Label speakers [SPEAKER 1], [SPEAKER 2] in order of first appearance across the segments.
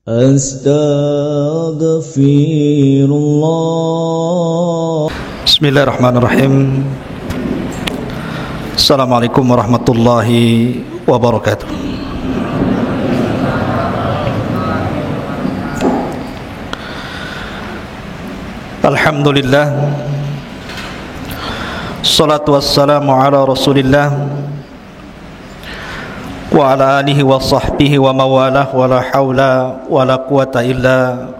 [SPEAKER 1] Astaghfirullah.
[SPEAKER 2] Bismillahirrahmanirrahim. Assalamualaikum warahmatullahi wabarakatuh. Alhamdulillah, salatu wassalamu ala rasulillah wa ala alihi wa sahbihi wa mawalah, wa la hawla wa la quwata illa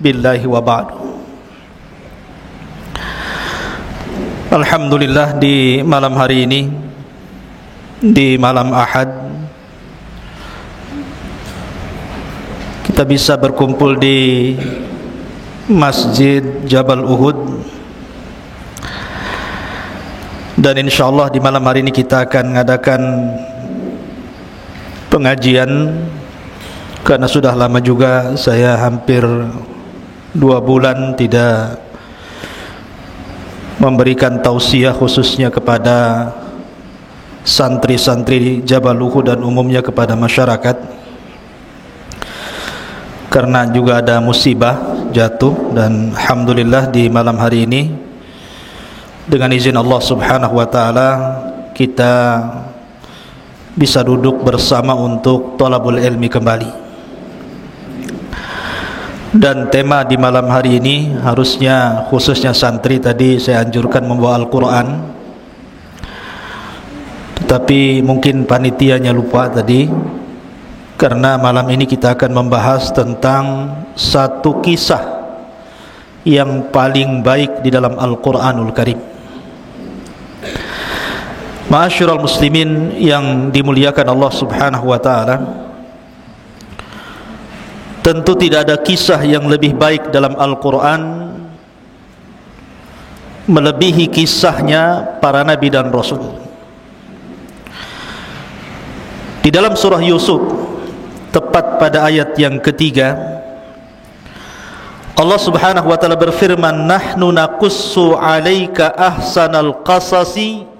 [SPEAKER 2] billahi wa ba'du. Alhamdulillah, di malam hari ini, di malam Ahad, kita bisa berkumpul di Masjid Jabal Uhud. Dan insyaallah di malam hari ini kita akan mengadakan pengajian, karena sudah lama juga saya hampir 2 bulan tidak memberikan tausiah khususnya kepada santri-santri Jabal Uhud dan umumnya kepada masyarakat, karena juga ada musibah jatuh. Dan alhamdulillah di malam hari ini dengan izin Allah Subhanahu wa taala kita bisa duduk bersama untuk thalabul ilmi kembali. Dan tema di malam hari ini harusnya khususnya santri, tadi saya anjurkan membawa Al-Quran, tetapi mungkin panitianya lupa tadi, karena malam ini kita akan membahas tentang satu kisah yang paling baik di dalam Al-Quranul Karim. Ma'asyiral muslimin yang dimuliakan Allah Subhanahu wa taala, tentu tidak ada kisah yang lebih baik dalam Al-Quran melebihi kisahnya para nabi dan rasul. Di dalam surah Yusuf, tepat pada ayat yang ketiga, Allah Subhanahu wa taala berfirman, "Nahnu naqussu 'alaika ahsanal qasasi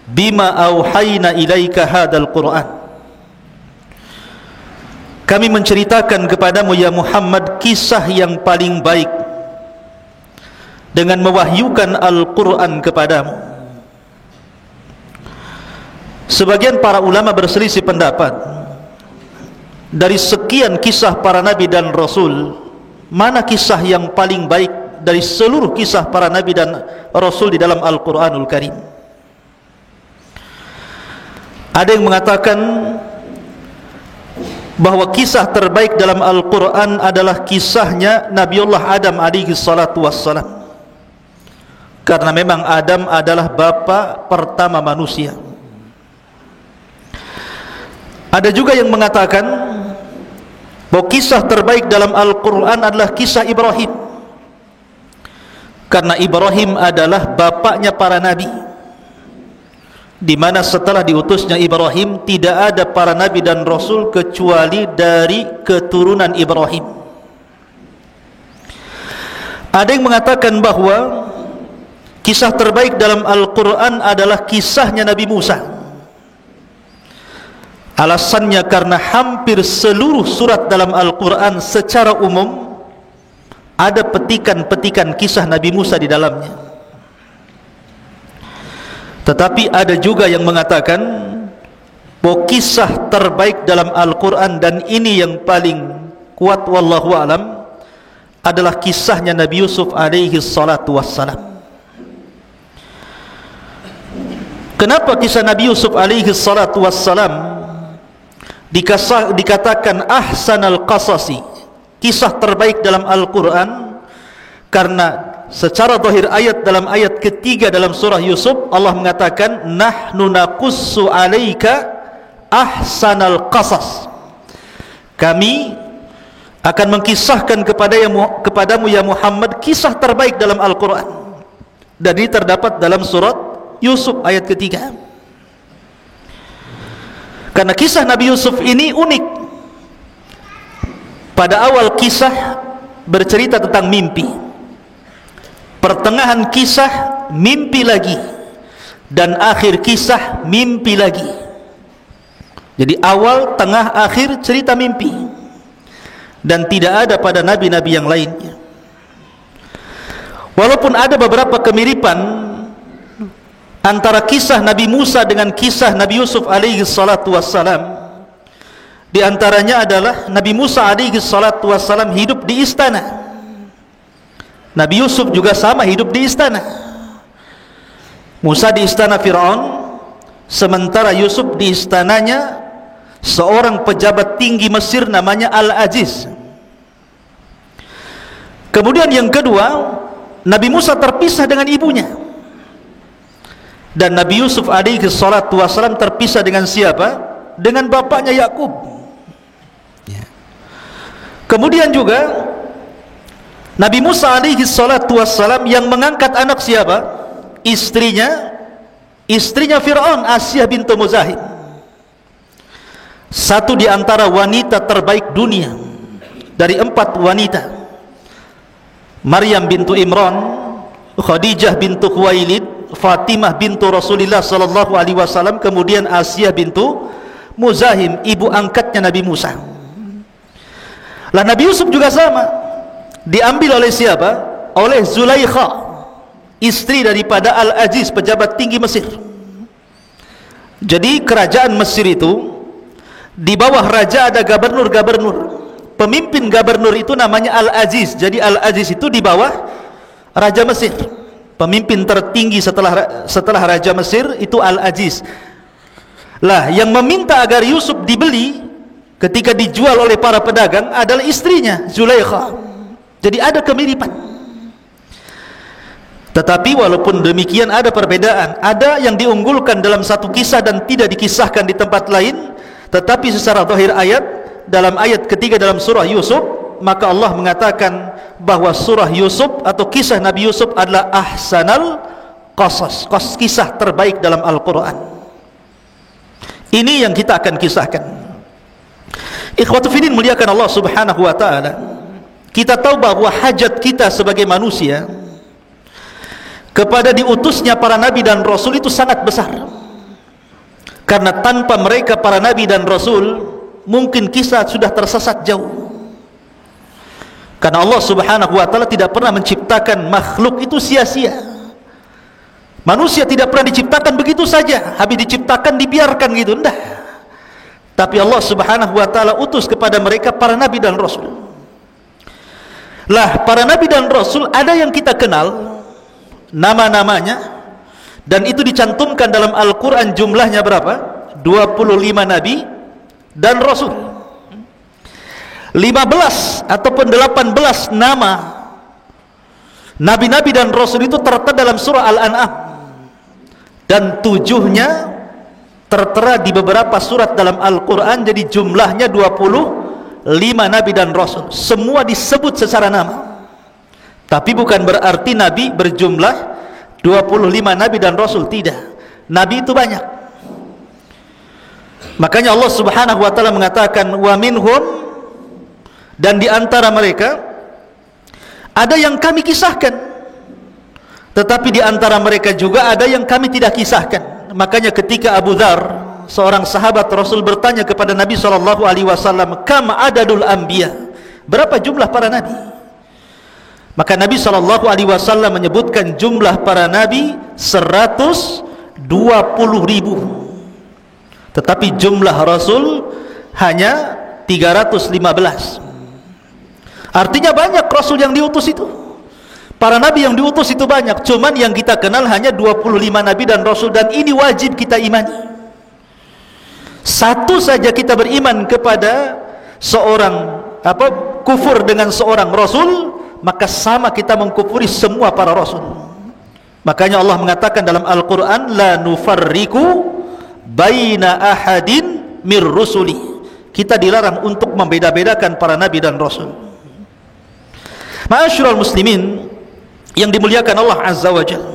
[SPEAKER 2] bima auhayna ilaika hadzal Qur'an." Kami menceritakan kepadamu ya Muhammad kisah yang paling baik dengan mewahyukan Al-Quran kepadamu. Sebagian para ulama berselisih pendapat, dari sekian kisah para nabi dan rasul, mana kisah yang paling baik dari seluruh kisah para nabi dan rasul di dalam Al-Quranul Karim? Ada yang mengatakan bahwa kisah terbaik dalam Al-Quran adalah kisahnya Nabiullah Adam alaihi salatu wassalam, karena memang Adam adalah bapa pertama manusia. Ada juga yang mengatakan bahwa kisah terbaik dalam Al-Quran adalah kisah Ibrahim, karena Ibrahim adalah bapaknya para nabi, di mana setelah diutusnya Ibrahim tidak ada para nabi dan rasul kecuali dari keturunan Ibrahim. Ada yang mengatakan bahwa kisah terbaik dalam Al-Quran adalah kisahnya Nabi Musa. Alasannya karena hampir seluruh surat dalam Al-Quran secara umum ada petikan-petikan kisah Nabi Musa di dalamnya. Tetapi ada juga yang mengatakan bahwa kisah terbaik dalam Al-Quran, dan ini yang paling kuat wallahu alam, adalah kisahnya Nabi Yusuf alaihi salatu wassalam. Kenapa kisah Nabi Yusuf alaihi salatu wassalam dikatakan ahsanal qasasi, kisah terbaik dalam Al-Quran? Karena secara zahir ayat, dalam ayat ketiga dalam surah Yusuf, Allah mengatakan nahnu naqussu 'alaika ahsanal qasas, kami akan mengkisahkan kepadamu ya Muhammad kisah terbaik dalam Al-Quran. Dan ini terdapat dalam surat Yusuf ayat ketiga. Karena kisah Nabi Yusuf ini unik. Pada awal kisah bercerita tentang mimpi, pertengahan kisah mimpi lagi, dan akhir kisah mimpi lagi. Jadi awal, tengah, akhir cerita mimpi. dan tidak ada pada nabi-nabi yang lainnya. Walaupun ada beberapa kemiripan antara kisah Nabi Musa dengan kisah Nabi Yusuf alaihi salatu wassalam. Di antaranya adalah Nabi Musa alaihi salatu wassalam hidup di istana. Nabi Yusuf juga sama hidup di istana. Musa di istana Fir'aun, sementara Yusuf di istananya seorang pejabat tinggi Mesir namanya Al-Aziz. Kemudian yang kedua, Nabi Musa terpisah dengan ibunya, dan Nabi Yusuf alaihi salatu wassalam terpisah dengan siapa? Dengan bapaknya Yakub. Kemudian juga Nabi Musa alaihi salatu wassalam yang mengangkat anak siapa? Istrinya Fir'aun, Asyah bintu Muzahim, satu di antara wanita terbaik dunia dari 4 wanita. Maryam bintu Imran, Khadijah bintu Khuwailid, Fatimah bintu Rasulullah sallallahu alaihi wasallam, kemudian Asyah bintu Muzahim, ibu angkatnya Nabi Musa. Lah Nabi Yusuf juga sama, diambil oleh siapa? Oleh Zulaikha, istri daripada Al-Aziz, pejabat tinggi Mesir. Jadi kerajaan Mesir itu di bawah raja ada gubernur-gubernur. Pemimpin gubernur itu namanya Al-Aziz. Jadi Al-Aziz itu di bawah raja Mesir. Pemimpin tertinggi setelah raja Mesir itu Al-Aziz. Lah yang meminta agar Yusuf dibeli ketika dijual oleh para pedagang adalah istrinya Zulaikha. Jadi ada kemiripan. Tetapi walaupun demikian ada perbedaan. Ada yang diunggulkan dalam satu kisah dan tidak dikisahkan di tempat lain. Tetapi secara zahir ayat, dalam ayat ketiga dalam surah Yusuf, maka Allah mengatakan bahwa surah Yusuf atau kisah Nabi Yusuf adalah ahsanal qasas, kisah terbaik dalam Al-Quran. Ini yang kita akan kisahkan. Ikhwatu fillah muliakan Allah subhanahu wa ta'ala. Kita tahu bahwa hajat kita sebagai manusia kepada diutusnya para nabi dan rasul itu sangat besar. Karena tanpa mereka para nabi dan rasul, mungkin kita sudah tersesat jauh. Karena Allah subhanahu wa ta'ala tidak pernah menciptakan makhluk itu sia-sia. Manusia tidak pernah diciptakan begitu saja, habis diciptakan dibiarkan gitu, enggak. Tapi Allah subhanahu wa ta'ala utus kepada mereka para nabi dan rasul. Lah para nabi dan rasul ada yang kita kenal nama-namanya, dan itu dicantumkan dalam Al-Quran. Jumlahnya berapa? 25 nabi dan rasul. 15 ataupun 18 nama nabi-nabi dan rasul itu tertera dalam surah Al-An'am, dan 7-nya tertera di beberapa surat dalam Al-Quran. Jadi jumlahnya 25 nabi dan rasul. Semua disebut secara nama, tapi bukan berarti nabi berjumlah 25 nabi dan rasul, tidak. Nabi itu banyak. Makanya Allah subhanahu wa ta'ala mengatakan wa minhum, dan di antara mereka ada yang kami kisahkan, tetapi di antara mereka juga ada yang kami tidak kisahkan. Makanya ketika Abu Dzar, seorang sahabat Rasul, bertanya kepada Nabi SAW, kam adadul anbiya, berapa jumlah para nabi? Maka Nabi SAW menyebutkan jumlah para nabi 120.000, tetapi jumlah Rasul hanya 315. Artinya banyak Rasul yang diutus itu, para nabi yang diutus itu banyak. Cuman yang kita kenal hanya 25 nabi dan Rasul, dan ini wajib kita imani. Satu saja kita beriman kepada seorang kufur dengan seorang Rasul, maka sama kita mengkufuri semua para Rasul. Makanya Allah mengatakan dalam Al-Quran, la nufarriku baina ahadin mir rusuli. Kita dilarang untuk membeda-bedakan para nabi dan Rasul. Ma'asyiral muslimin yang dimuliakan Allah Azza wa Jalla,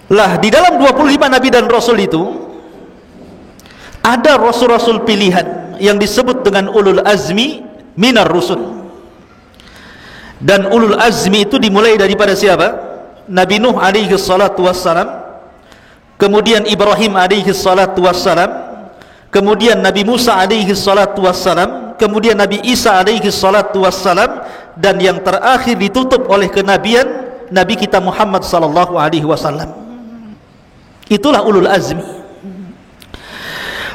[SPEAKER 2] lah di dalam 25 nabi dan rasul itu ada rasul-rasul pilihan yang disebut dengan ulul azmi minar rusul. Dan ulul azmi itu dimulai daripada siapa? Nabi Nuh alaihi salatu wassalam, kemudian Ibrahim alaihi salatu wassalam, kemudian Nabi Musa alaihi salatu wassalam, kemudian Nabi Isa alaihi salatu wassalam, dan yang terakhir ditutup oleh kenabian Nabi kita Muhammad sallallahu alaihi wasallam. Itulah ulul azmi.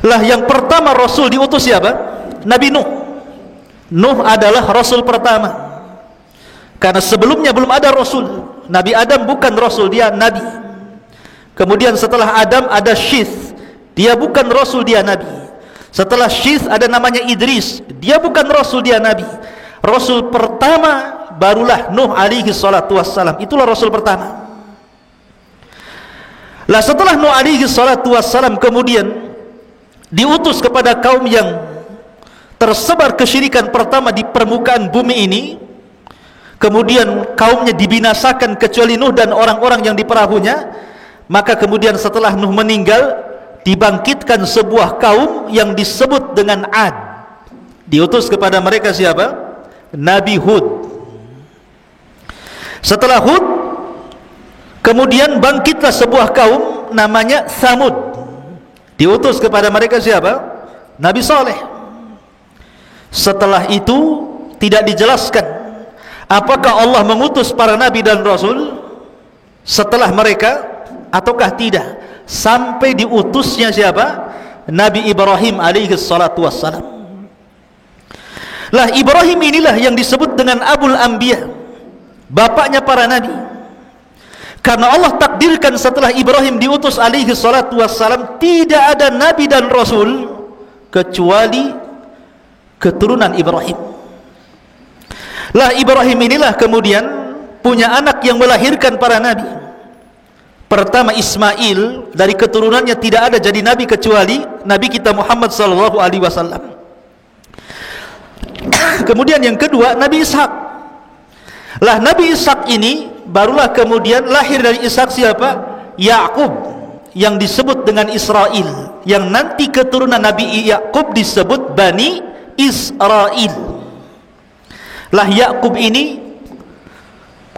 [SPEAKER 2] Lah yang pertama Rasul diutus siapa? Nabi Nuh. Nuh adalah Rasul pertama, karena sebelumnya belum ada Rasul. Nabi Adam bukan Rasul, dia Nabi. Kemudian setelah Adam ada Syith, dia bukan Rasul, dia Nabi. Setelah Syith ada namanya Idris, dia bukan Rasul, dia Nabi. Rasul pertama barulah Nuh alaihi salatu wassalam. Itulah Rasul pertama. Lah setelah Nuh alaihi salatu wassalam kemudian diutus kepada kaum yang tersebar kesyirikan pertama di permukaan bumi ini. Kemudian kaumnya dibinasakan kecuali Nuh dan orang-orang yang di perahunya. Maka kemudian setelah Nuh meninggal, dibangkitkan sebuah kaum yang disebut dengan Ad. Diutus kepada mereka siapa? Nabi Hud. Setelah Hud, kemudian bangkitlah sebuah kaum namanya Thamud. Diutus kepada mereka siapa? Nabi Saleh. Setelah itu tidak dijelaskan apakah Allah mengutus para nabi dan rasul setelah mereka ataukah tidak, sampai diutusnya siapa? Nabi Ibrahim alaihi salatu wassalam. Lah Ibrahim inilah yang disebut dengan Abul Anbiya, bapaknya para nabi. Karena Allah takdirkan setelah Ibrahim diutus alaihi salatu wassalam, tidak ada nabi dan rasul kecuali keturunan Ibrahim. Lah Ibrahim inilah kemudian punya anak yang melahirkan para nabi. Pertama Ismail, dari keturunannya tidak ada jadi nabi kecuali Nabi kita Muhammad sallallahu alaihi wasallam. Kemudian yang kedua Nabi Ishak. Lah Nabi Ishak ini barulah kemudian lahir dari Ishak siapa? Yakub, yang disebut dengan Israel, yang nanti keturunan Nabi Yakub disebut Bani Israel. Lah Yakub ini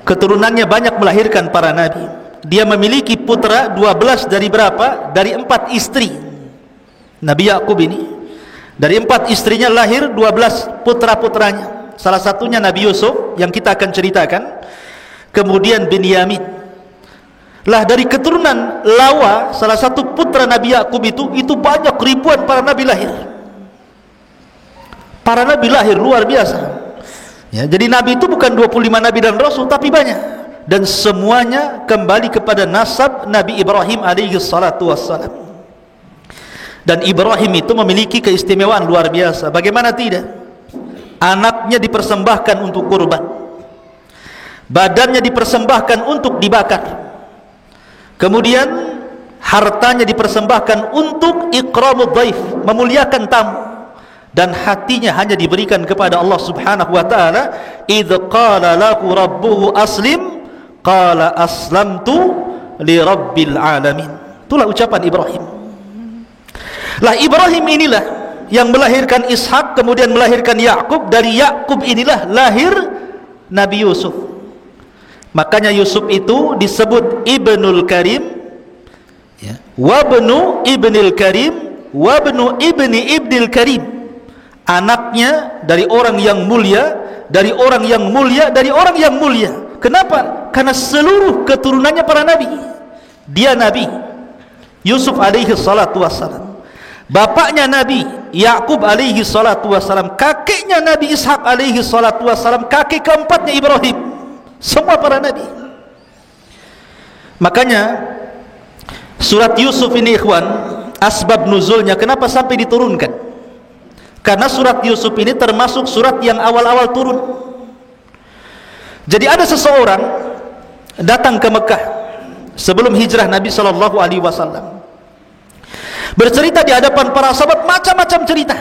[SPEAKER 2] keturunannya banyak melahirkan para nabi. Dia memiliki putra 12 dari berapa? Dari 4 istri. Nabi Yakub ini dari 4 istrinya lahir 12 putra-putranya. Salah satunya Nabi Yusuf yang kita akan ceritakan. Kemudian Binyamin. Lah dari keturunan Lawa, salah satu putra Nabi Yakub itu banyak ribuan para nabi lahir. Para nabi lahir luar biasa. Ya, jadi nabi itu bukan 25 nabi dan rasul, tapi banyak. Dan semuanya kembali kepada nasab Nabi Ibrahim alaihi salatu wassalam. Dan Ibrahim itu memiliki keistimewaan luar biasa. Bagaimana tidak? Anaknya dipersembahkan untuk kurban, badannya dipersembahkan untuk dibakar, kemudian hartanya dipersembahkan untuk ikramud dhaif, memuliakan tamu, dan hatinya hanya diberikan kepada Allah subhanahu wa ta'ala. Idh qala lahu rabbuhu aslim qala aslamtu li rabbil alamin. Itulah ucapan Ibrahim. Lah Ibrahim inilah yang melahirkan Ishak, kemudian melahirkan Yakub. Dari Yakub inilah lahir Nabi Yusuf. Makanya Yusuf itu disebut Ibnul Karim, ya, wabnu Ibnil Karim, wabnu Ibni Ibnil Karim. Anaknya dari orang yang mulia, dari orang yang mulia, dari orang yang mulia. Kenapa? Karena seluruh keturunannya para nabi. Dia nabi Yusuf alaihi salatu wassalam, bapaknya Nabi Yakub alaihi salatu wassalam, kakeknya Nabi Ishak alaihi salatu wassalam, kakek keempatnya Ibrahim. Semua para nabi. Makanya surat Yusuf ini ikhwan, asbab nuzulnya kenapa sampai diturunkan? Karena surat Yusuf ini termasuk surat yang awal-awal turun. Jadi ada seseorang datang ke Mekah sebelum hijrah Nabi sallallahu alaihi wasallam, bercerita di hadapan para sahabat macam-macam cerita.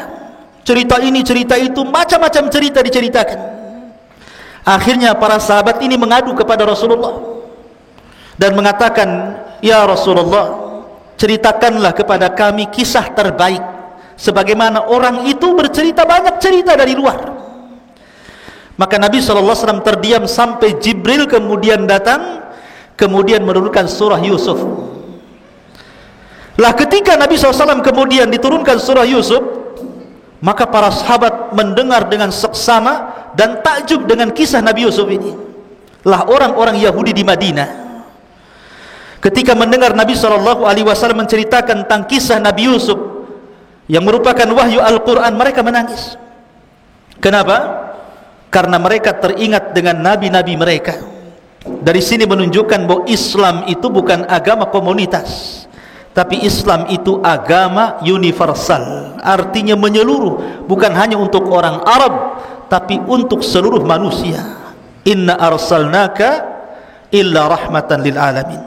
[SPEAKER 2] Cerita ini, cerita itu, macam-macam cerita diceritakan. Akhirnya para sahabat ini mengadu kepada Rasulullah dan mengatakan, "Ya Rasulullah, ceritakanlah kepada kami kisah terbaik, sebagaimana orang itu bercerita banyak cerita dari luar." Maka Nabi SAW terdiam sampai Jibril kemudian datang, kemudian menurunkan surah Yusuf. Lah ketika Nabi SAW kemudian diturunkan surah Yusuf, Maka para sahabat mendengar dengan seksama dan takjub dengan kisah Nabi Yusuf ini. Lah orang-orang Yahudi di Madinah, ketika mendengar Nabi SAW menceritakan tentang kisah Nabi Yusuf yang merupakan wahyu Al-Quran, mereka menangis. Kenapa? Karena mereka teringat dengan nabi-nabi mereka. Dari sini menunjukkan bahwa Islam itu bukan agama komunitas, tapi Islam itu agama universal. Artinya menyeluruh, bukan hanya untuk orang Arab, tapi untuk seluruh manusia. Inna arsalnaka illa rahmatan lil alamin.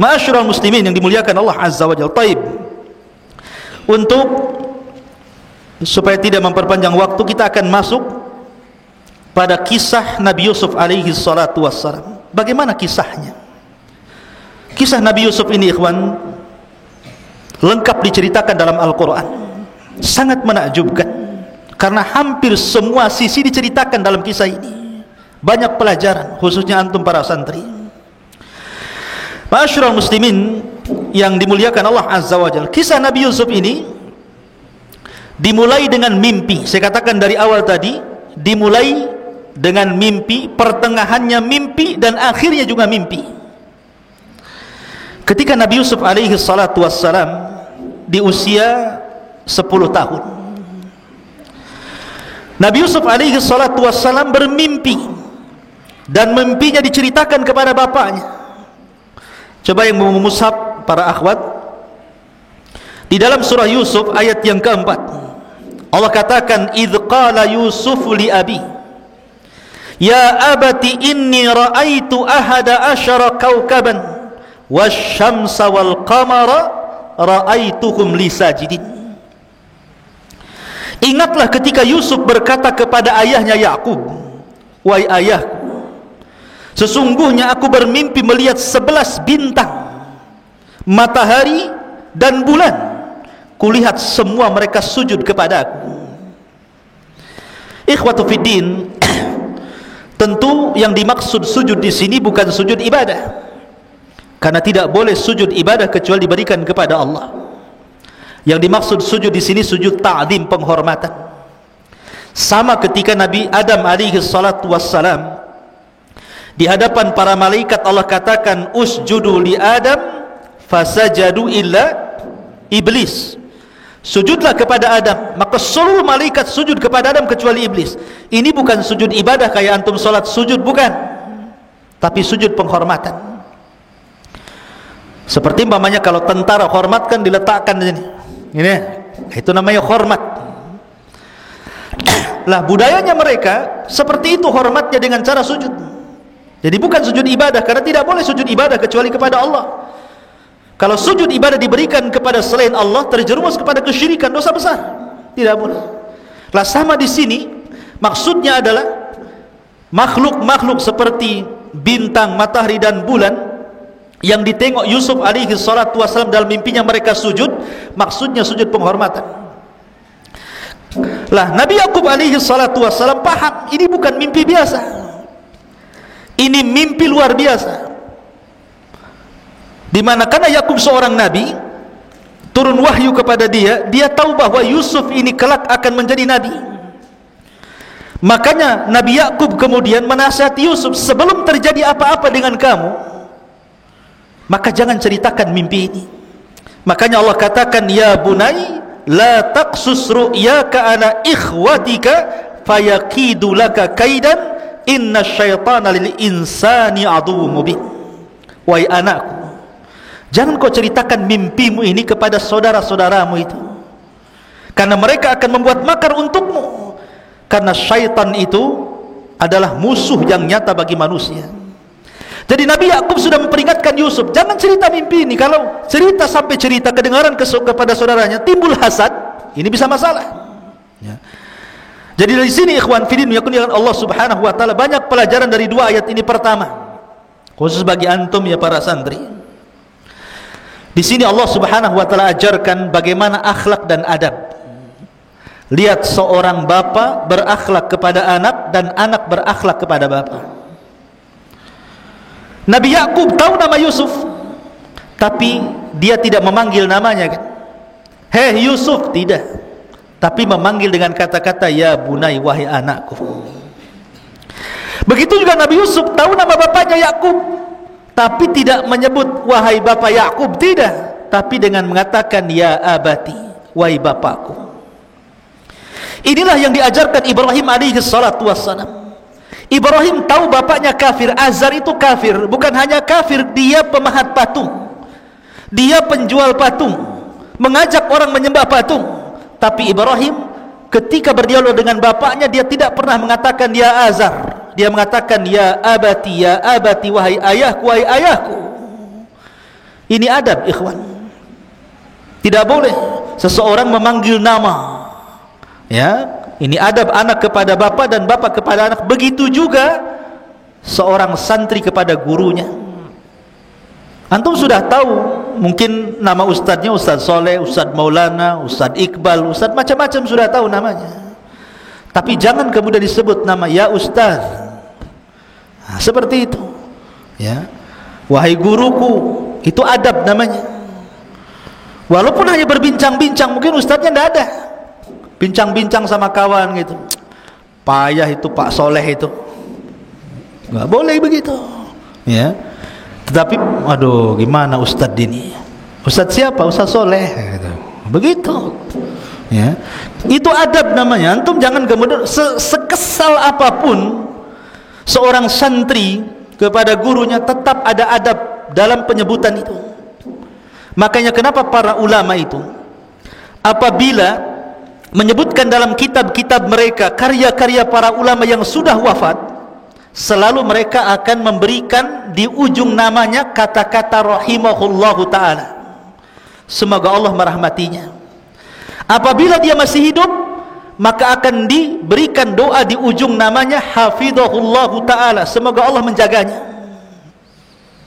[SPEAKER 2] Ma'asyiral muslimin yang dimuliakan Allah Azza wa Jalla. Taib, untuk supaya tidak memperpanjang waktu, kita akan masuk pada kisah Nabi Yusuf alaihi salatu wassalam. Bagaimana kisahnya? Kisah Nabi Yusuf ini, ikhwan, lengkap diceritakan dalam Al-Quran. Sangat menakjubkan, karena hampir semua sisi diceritakan dalam kisah ini. Banyak pelajaran, khususnya antum para santri. Ma'asyiral muslimin yang dimuliakan Allah Azza wa Jalla, kisah Nabi Yusuf ini dimulai dengan mimpi. Saya katakan dari awal tadi, dimulai dengan mimpi, pertengahannya mimpi, dan akhirnya juga mimpi. Ketika Nabi Yusuf alaihi salatu wassalam di usia 10 tahun, Nabi Yusuf alaihi salatu wassalam bermimpi, dan mimpinya diceritakan kepada bapaknya. Coba yang mau mushaf para akhwat, di dalam surah Yusuf ayat yang keempat, Allah katakan, idh qala Yusuf li abi ya abati inni ra'aitu ahada asyara kawkaban wasyamsa wal qamara ra'aituhum li sajidin. Ingatlah ketika Yusuf berkata kepada ayahnya Yakub, wahai ayahku, sesungguhnya aku bermimpi melihat 11 bintang, matahari dan bulan. Kulihat semua mereka sujud kepada aku. Ikhwatu fiddin, tentu yang dimaksud sujud di sini bukan sujud ibadah, karena tidak boleh sujud ibadah kecuali diberikan kepada Allah. Yang dimaksud sujud di sini sujud ta'zim, penghormatan. Sama ketika Nabi Adam alaihi salatu wassalam di hadapan para malaikat, Allah katakan, usjudu li Adam fasajadu illa iblis. Sujudlah kepada Adam, maka seluruh malaikat sujud kepada Adam kecuali iblis. Ini bukan sujud ibadah kayak antum salat sujud, bukan, tapi sujud penghormatan. Seperti umpamanya kalau tentara hormatkan, diletakkan di sini, ini, itu namanya hormat. Lah budayanya mereka seperti itu, hormatnya dengan cara sujud. Jadi bukan sujud ibadah, karena tidak boleh sujud ibadah kecuali kepada Allah. Kalau sujud ibadah diberikan kepada selain Allah, terjerumus kepada kesyirikan, dosa besar. Tidak boleh. Lah sama di sini, maksudnya adalah makhluk-makhluk seperti bintang, matahari dan bulan yang ditengok Yusuf alaihi salatu wassalam dalam mimpinya mereka sujud, maksudnya sujud penghormatan. Lah Nabi Yakub alaihi salatu wassalam paham, ini bukan mimpi biasa, ini mimpi luar biasa. Dimana karena Yakub seorang nabi, turun wahyu kepada dia, dia tahu bahwa Yusuf ini kelak akan menjadi nabi. Makanya Nabi Yakub kemudian menasihati Yusuf, sebelum terjadi apa-apa dengan kamu, maka jangan ceritakan mimpi ini. Makanya Allah katakan, ya bunai la taqsus ru'yaka ala ikhwatika fayakidu laka kaidan inna syaitana lil insani aduwwum mubin. Wahai anakku, jangan kau ceritakan mimpimu ini kepada saudara-saudaramu itu, karena mereka akan membuat makar untukmu. Karena syaitan itu adalah musuh yang nyata bagi manusia. Jadi Nabi Yakub sudah memperingatkan Yusuf, jangan cerita mimpi ini. Kalau cerita sampai cerita kedengaran kepada saudaranya, timbul hasad, ini bisa masalah. Ya. Jadi dari sini ikhwan fillah yakun Allah Subhanahu wa taala, banyak pelajaran dari dua ayat ini. Pertama, khusus bagi antum ya para santri, di sini Allah Subhanahu wa taala ajarkan bagaimana akhlak dan adab. Lihat seorang bapa berakhlak kepada anak dan anak berakhlak kepada bapa. Nabi Yakub tahu nama Yusuf, tapi dia tidak memanggil namanya kan. Hei Yusuf, tidak. tapi memanggil dengan kata-kata ya bunai, wahai anakku. Begitu juga Nabi Yusuf tahu nama bapaknya Yakub, tapi tidak menyebut wahai bapak Yakub, tidak, tapi dengan mengatakan ya abati, wahai bapakku. Inilah yang diajarkan Ibrahim alaihi salatu wassalam. Ibrahim tahu bapaknya kafir, Azar itu kafir. Bukan hanya kafir, dia pemahat patung, dia penjual patung, mengajak orang menyembah patung. Tapi Ibrahim ketika berdialog dengan bapaknya, dia tidak pernah mengatakan ya Azar, dia mengatakan ya abati, wahai ayahku, wahai ayahku. Ini adab, ikhwan. Tidak boleh seseorang memanggil nama, ya, ini adab anak kepada bapak dan bapak kepada anak. Begitu juga seorang santri kepada gurunya. Antum sudah tahu mungkin nama ustadznya, Ustadz Soleh, Ustadz Maulana, Ustadz Iqbal, Ustadz macam-macam, sudah tahu namanya. Tapi jangan kemudian disebut nama ya Ustadz. Nah, seperti itu, ya, wahai guruku, itu adab namanya. Walaupun hanya berbincang-bincang, mungkin ustadznya tidak ada, bincang-bincang sama kawan gitu, payah itu Pak Soleh itu, nggak boleh begitu, ya. Tetapi aduh gimana ustadz ini, ustadz siapa, Ustadz Soleh gitu. Begitu, ya, itu adab namanya. Antum jangan kemudian sekesal apapun seorang santri kepada gurunya, tetap ada adab dalam penyebutan itu. Makanya kenapa para ulama itu apabila menyebutkan dalam kitab-kitab mereka karya-karya para ulama yang sudah wafat, selalu mereka akan memberikan di ujung namanya kata-kata rahimahullahu ta'ala, semoga Allah merahmatinya. Apabila dia masih hidup, maka akan diberikan doa di ujung namanya hafidhahullahu ta'ala, semoga Allah menjaganya.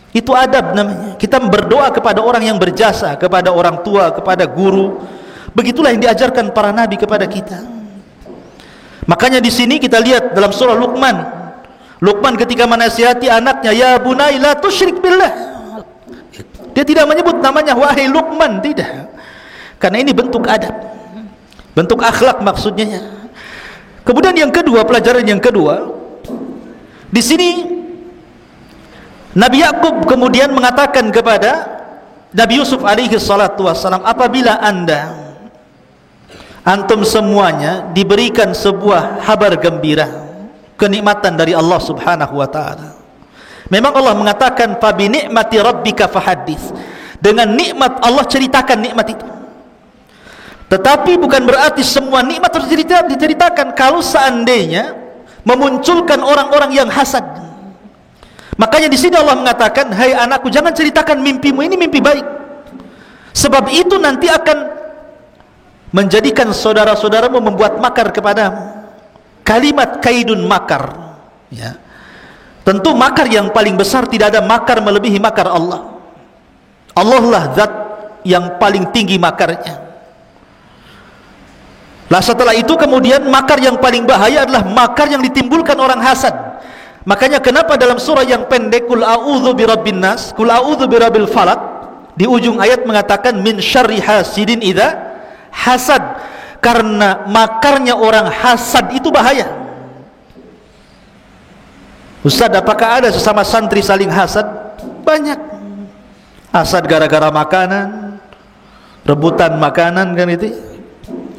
[SPEAKER 2] Itu adab namanya. Kita berdoa kepada orang yang berjasa, kepada orang tua, kepada guru. Begitulah yang diajarkan para nabi kepada kita. Makanya di sini kita lihat dalam surah Luqman, Luqman ketika menasihati anaknya, ya bunai la tusyrik billah, dia tidak menyebut namanya wahai Luqman, tidak, karena ini bentuk adab, bentuk akhlak maksudnya. Kemudian yang kedua, pelajaran yang kedua, di sini Nabi Yakub kemudian mengatakan kepada Nabi Yusuf alaihi salatu wassalam, apabila antum semuanya diberikan sebuah kabar gembira, kenikmatan dari Allah subhanahu wa ta'ala. Memang Allah mengatakan fa bi ni'mati rabbika fahaddits, dengan nikmat Allah ceritakan nikmat itu. Tetapi bukan berarti semua nikmat harus diceritakan. Kalau seandainya memunculkan orang-orang yang hasad, makanya di sini Allah mengatakan, hai anakku, jangan ceritakan mimpimu, ini mimpi baik, sebab itu nanti akan menjadikan saudara-saudaramu membuat makar kepadamu. Kalimat kaidun makar, ya, tentu makar yang paling besar, tidak ada makar melebihi makar Allah. Allah lah zat yang paling tinggi makarnya. Lah setelah itu kemudian makar yang paling bahaya adalah makar yang ditimbulkan orang hasad. Makanya kenapa dalam surah yang pendek, Qul a'udzu birabbin nas, Qul a'udzu birabbil falaq, di ujung ayat mengatakan min syarri hasidin idza hasad, karena makarnya orang hasad itu bahaya. Ustaz, apakah ada sesama santri saling hasad? Banyak. Hasad gara-gara makanan, rebutan makanan, kan itu,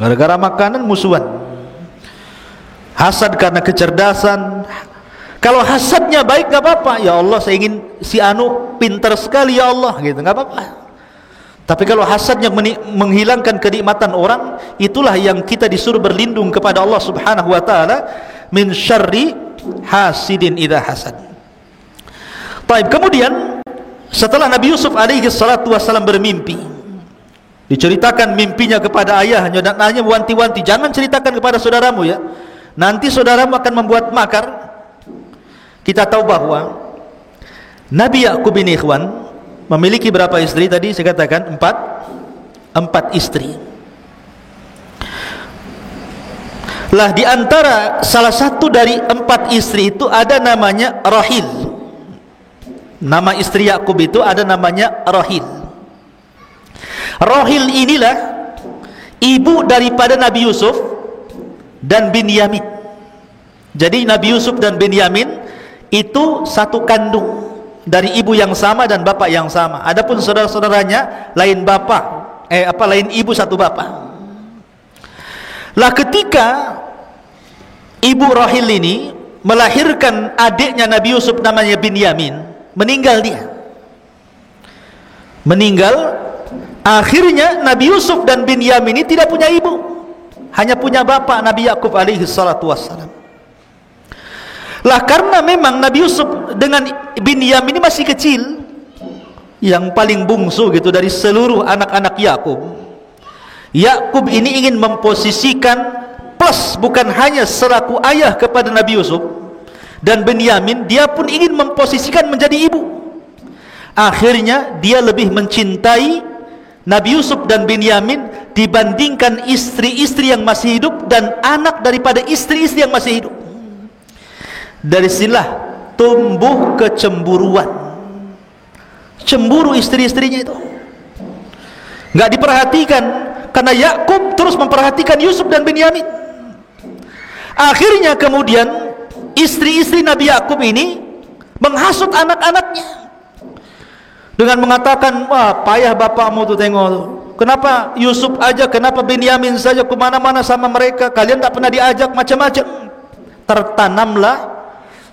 [SPEAKER 2] gara-gara makanan musuhan. Hasad karena kecerdasan. Kalau hasadnya baik nggak apa-apa, ya Allah saya ingin si anu pintar sekali ya Allah, gitu, nggak apa-apa. Tapi kalau hasadnya menghilangkan kenikmatan orang, itulah yang kita disuruh berlindung kepada Allah subhanahu wa ta'ala, min syarri hasidin idza hasad. Baik, kemudian setelah Nabi Yusuf alaihi salatu wassalam bermimpi, diceritakan mimpinya kepada ayahnya dan ayahnya wanti-wanti, jangan ceritakan kepada saudaramu ya, nanti saudaramu akan membuat makar. Kita tahu bahwa Nabi Yakub ini, ikhwan, memiliki berapa istri tadi? Saya katakan empat istri. Lah di antara salah satu dari 4 istri itu ada namanya Rahil. Nama istri Yakub itu ada namanya Rahil. Rahil inilah ibu daripada Nabi Yusuf dan Binyamin. Jadi Nabi Yusuf dan Binyamin itu satu kandung, dari ibu yang sama dan bapak yang sama. Adapun saudara-saudaranya lain bapak, lain ibu satu bapak. Lah ketika ibu Rahil ini melahirkan adiknya Nabi Yusuf namanya Binyamin, meninggal dia. Meninggal. Akhirnya Nabi Yusuf dan Binyamin ini tidak punya ibu, hanya punya bapak Nabi Yakub alaihi salatu wassalam. Lah karena memang Nabi Yusuf dengan Binyamin ini masih kecil, yang paling bungsu gitu dari seluruh anak-anak Yakub. Yakub ini ingin memposisikan plus, bukan hanya selaku ayah kepada Nabi Yusuf dan Binyamin, dia pun ingin memposisikan menjadi ibu. Akhirnya dia lebih mencintai Nabi Yusuf dan Binyamin dibandingkan istri-istri yang masih hidup dan anak daripada istri-istri yang masih hidup. Dari sinilah tumbuh kecemburuan, cemburu istri-istrinya itu nggak diperhatikan, karena Yakub terus memperhatikan Yusuf dan Binyamin. Akhirnya kemudian istri-istri Nabi Yakub ini menghasut anak-anaknya dengan mengatakan, wah payah bapakmu tuh, tengok tuh, kenapa Yusuf aja, kenapa Binyamin saja kemana-mana sama mereka, kalian tak pernah diajak, macam-macam. Tertanamlah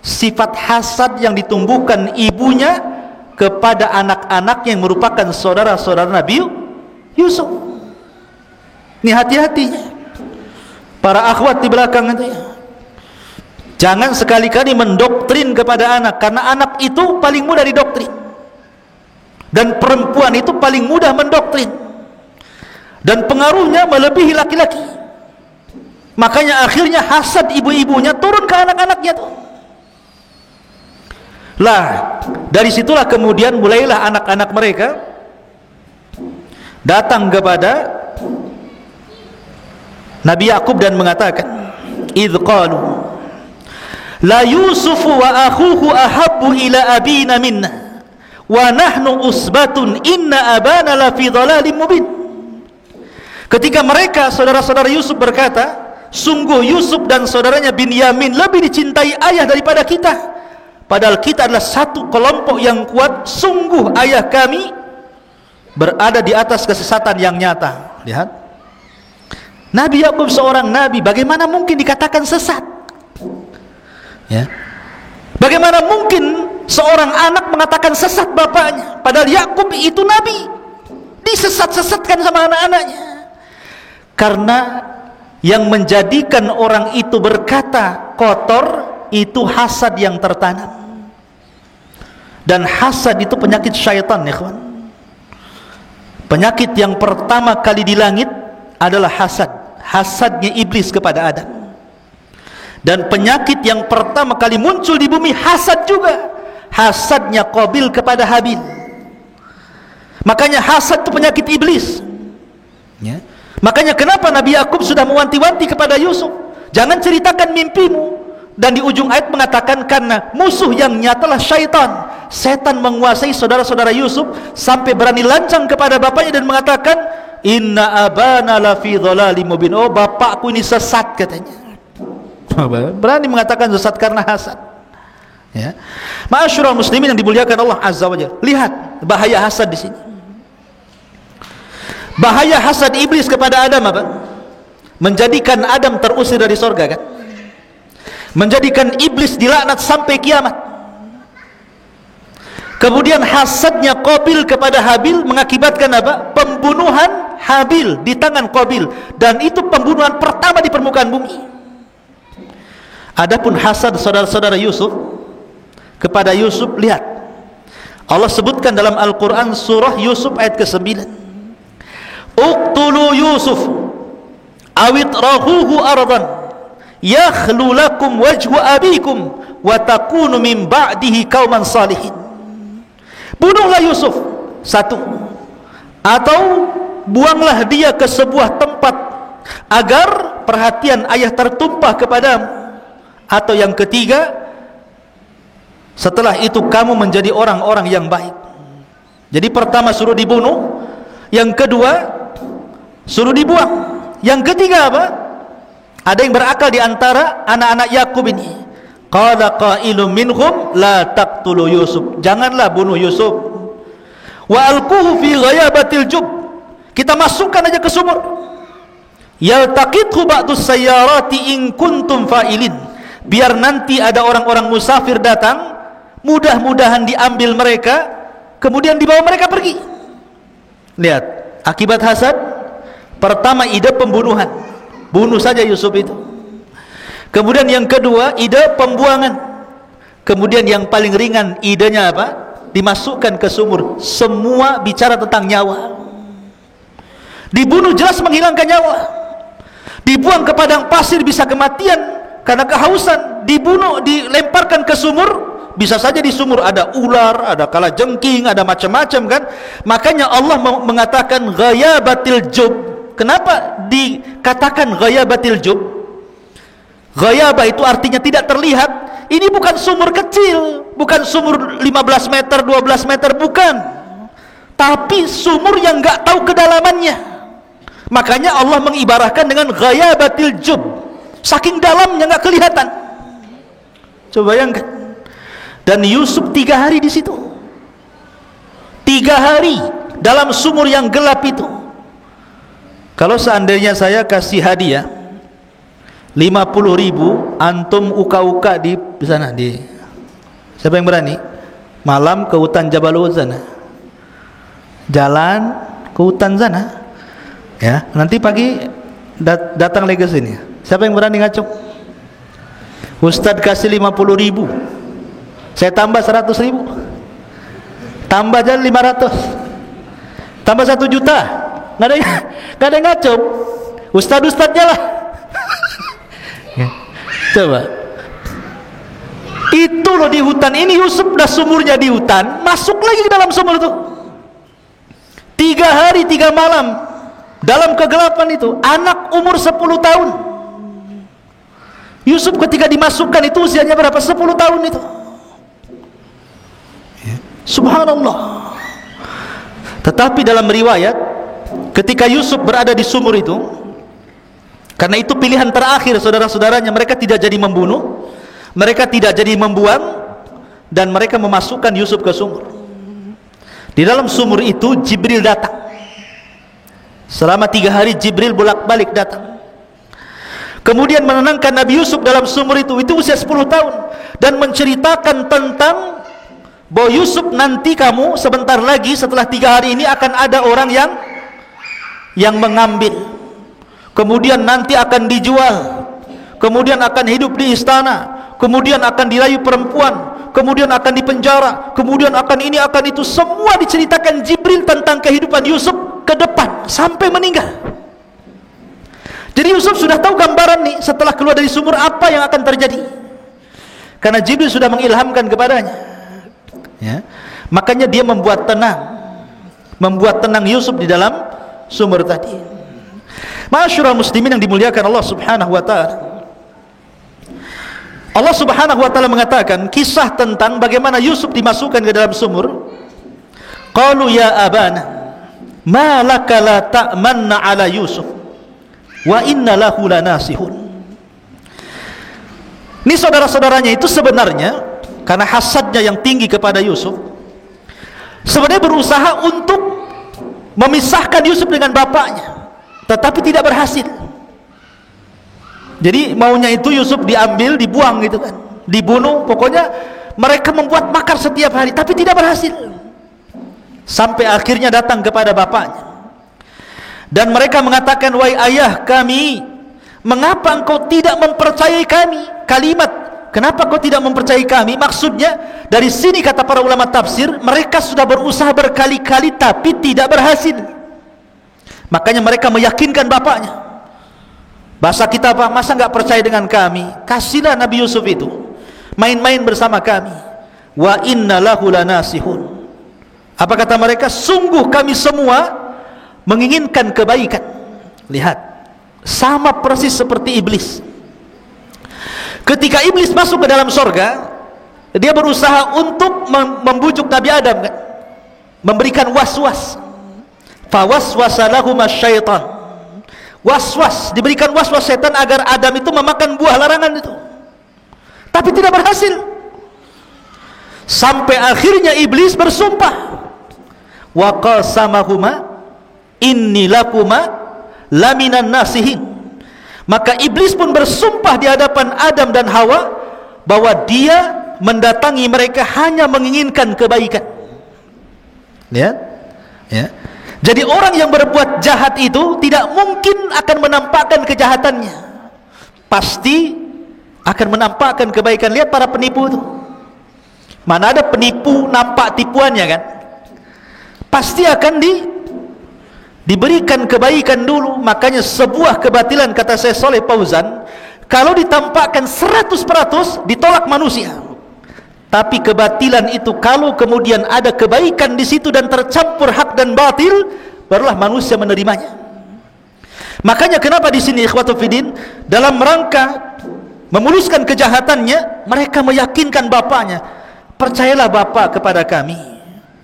[SPEAKER 2] sifat hasad yang ditumbuhkan ibunya kepada anak-anak yang merupakan saudara-saudara Nabi Yusuf. Ini hati-hatinya para akhwat di belakang itu ya. Jangan sekali-kali mendoktrin kepada anak, karena anak itu paling mudah didoktrin, dan perempuan itu paling mudah mendoktrin, dan pengaruhnya melebihi laki-laki. Makanya akhirnya hasad ibu-ibunya turun ke anak-anaknya tuh. Lah dari situlah kemudian mulailah anak-anak mereka datang kepada Nabi Yakub dan mengatakan, idh qalu la Yusufu wa akhuhu ahabbu ila abina minna wa nahnu usbatun inna abana la fi dhalalin mubin. Ketika mereka saudara-saudara Yusuf berkata, sungguh Yusuf dan saudaranya Binyamin lebih dicintai ayah daripada kita, padahal kita adalah satu kelompok yang kuat. Sungguh ayah kami berada di atas kesesatan yang nyata. Lihat, Nabi Yakub seorang nabi, bagaimana mungkin dikatakan sesat? Ya, bagaimana mungkin seorang anak mengatakan sesat bapaknya, padahal Yakub itu nabi, disesat-sesatkan sama anak-anaknya. Karena yang menjadikan orang itu berkata kotor itu hasad yang tertanam, dan hasad itu penyakit syaitan ya kawan. Penyakit yang pertama kali di langit adalah hasad, hasadnya iblis kepada Adam. Dan penyakit yang pertama kali muncul di bumi hasad juga, hasadnya Qabil kepada Habil. Makanya hasad itu penyakit iblis ya. Makanya kenapa Nabi Yakub sudah mewanti-wanti kepada Yusuf, jangan ceritakan mimpimu, dan di ujung ayat mengatakan karena musuh yang nyatalah syaitan. Setan menguasai saudara-saudara Yusuf sampai berani lancang kepada bapaknya dan mengatakan, inna abana lafi dhalalim mubin. Oh, bapakku ini sesat katanya. Berani mengatakan sesat karena hasad ya. Ma'asyiral muslimin yang dimuliakan Allah Azza wa Jalla, lihat bahaya hasad di sini. Bahaya hasad iblis kepada Adam apa? Menjadikan Adam terusir dari sorga kan? Menjadikan iblis dilaknat sampai kiamat. Kemudian hasadnya Qabil kepada Habil mengakibatkan apa? Pembunuhan Habil di tangan Qabil, dan itu pembunuhan pertama di permukaan bumi. Adapun hasad saudara-saudara Yusuf kepada Yusuf, lihat Allah sebutkan dalam Al-Quran surah Yusuf ayat ke-9, uqtulu Yusuf awit rahuhu ardan yakhlu lakum wajhu abikum wa takunu min ba'dihi qauman salihin. Bunuhlah Yusuf, satu, atau buanglah dia ke sebuah tempat agar perhatian ayah tertumpah kepadamu, atau yang ketiga, setelah itu kamu menjadi orang-orang yang baik. Jadi pertama suruh dibunuh, yang kedua suruh dibuang. Yang ketiga apa? Ada yang berakal di antara anak-anak Yakub ini. Qala qailun minhum la taqtulu Yusuf. Janganlah bunuh Yusuf. Wa alquhu fi ghayabatil jub. Kita masukkan aja ke sumur. Yaltaqithu ba'dus sayyarati in kuntum fa'ilin. Biar nanti ada orang-orang musafir datang, mudah-mudahan diambil mereka, kemudian dibawa mereka pergi. Lihat, akibat hasad. Pertama, ide pembunuhan. Bunuh saja Yusuf itu. Kemudian yang kedua, ide pembuangan. Kemudian yang paling ringan, idenya apa? Dimasukkan ke sumur. Semua bicara tentang nyawa. Dibunuh jelas menghilangkan nyawa. Dibuang ke padang pasir bisa kematian karena kehausan. Dibunuh, dilemparkan ke sumur, bisa saja di sumur ada ular, ada kalajengking, ada macam-macam kan. Makanya Allah mengatakan ghayabatil jub. Kenapa dikatakan ghayabatil jub? Ghayabah itu artinya tidak terlihat. Ini bukan sumur kecil, bukan sumur 15 meter, 12 meter, bukan. Tapi sumur yang enggak tahu kedalamannya. Makanya Allah mengibarahkan dengan ghayabatil jub. Saking dalamnya enggak kelihatan. Coba bayangkan. Dan Yusuf 3 hari di situ. 3 hari dalam sumur yang gelap itu. Kalau seandainya saya kasih hadiah 50.000, antum uka-uka di sana, di siapa yang berani? Malam ke hutan Jabal Uhud sana, jalan ke hutan sana, ya. Nanti pagi datang lagi ke sini. Siapa yang berani ngacung? Ustadz kasih 50.000, saya tambah 100.000, tambah aja 500, tambah 1 juta. Nggak ada yang ngacung. Ustadznya lah. Coba, itu loh di hutan ini. Yusuf udah sumurnya di hutan, masuk lagi ke dalam sumur itu. 3 hari 3 malam dalam kegelapan itu. Anak umur 10 tahun. Yusuf ketika dimasukkan itu usianya berapa? 10 tahun itu. Subhanallah. Tetapi dalam riwayat, ketika Yusuf berada di sumur itu, karena itu pilihan terakhir saudara-saudaranya, mereka tidak jadi membunuh, mereka tidak jadi membuang, dan mereka memasukkan Yusuf ke sumur. Di dalam sumur itu Jibril datang. Selama 3 hari Jibril bolak-balik datang. Kemudian menenangkan Nabi Yusuf dalam sumur itu usia 10 tahun, dan menceritakan tentang bahwa Yusuf, nanti kamu sebentar lagi setelah 3 hari ini akan ada orang yang mengambil. Kemudian nanti akan dijual, kemudian akan hidup di istana, kemudian akan dirayu perempuan, kemudian akan dipenjara, kemudian akan ini, akan itu. Semua diceritakan Jibril tentang kehidupan Yusuf ke depan sampai meninggal. Jadi Yusuf sudah tahu gambaran nih setelah keluar dari sumur apa yang akan terjadi, karena Jibril sudah mengilhamkan kepadanya, ya. Makanya dia membuat tenang Yusuf di dalam sumur tadi. Ma'asyiral muslimin yang dimuliakan Allah Subhanahu wa taala. Allah Subhanahu wa taala mengatakan kisah tentang bagaimana Yusuf dimasukkan ke dalam sumur. Qalu ya abana ma laka la ta'manna ala Yusuf wa inna lahu lanasihun. Ini saudara-saudaranya itu sebenarnya karena hasadnya yang tinggi kepada Yusuf, sebenarnya berusaha untuk memisahkan Yusuf dengan bapaknya, tetapi tidak berhasil. Jadi maunya itu Yusuf diambil, dibuang gitu kan, dibunuh. Pokoknya mereka membuat makar setiap hari, tapi tidak berhasil. Sampai akhirnya datang kepada bapaknya, dan mereka mengatakan, wahai ayah kami, mengapa engkau tidak mempercayai kami? Kalimat kenapa kau tidak mempercayai kami, maksudnya dari sini kata para ulama tafsir, mereka sudah berusaha berkali-kali tapi tidak berhasil. Makanya mereka meyakinkan bapaknya. Bahasa kita apa? Masa nggak percaya dengan kami? Kasihlah Nabi Yusuf itu main-main bersama kami. Wa inna lahu lanasihun. Apa kata mereka? Sungguh kami semua menginginkan kebaikan. Lihat, sama persis seperti iblis. Ketika iblis masuk ke dalam sorga, dia berusaha untuk membujuk Nabi Adam kan? Memberikan was-was. Fawaswasa lahuma syaitan was-was, diberikan was-was setan agar Adam itu memakan buah larangan itu, tapi tidak berhasil. Sampai akhirnya iblis bersumpah, wa qasamahuma inni lakuma laminan nasihin. Maka iblis pun bersumpah di hadapan Adam dan Hawa bahwa dia mendatangi mereka hanya menginginkan kebaikan. Lihat, ya. Jadi orang yang berbuat jahat itu tidak mungkin akan menampakkan kejahatannya, pasti akan menampakkan kebaikan. Lihat para penipu itu, mana ada penipu nampak tipuannya kan? Pasti akan diberikan kebaikan dulu. Makanya sebuah kebatilan, kata Syekh Shalih Fauzan, kalau ditampakkan 100% ditolak manusia. Tapi kebatilan itu kalau kemudian ada kebaikan di situ dan tercampur hak dan batil, barulah manusia menerimanya. Makanya kenapa di sini ikhwatu fiddin, dalam rangka memuluskan kejahatannya, mereka meyakinkan bapaknya, percayalah bapak kepada kami,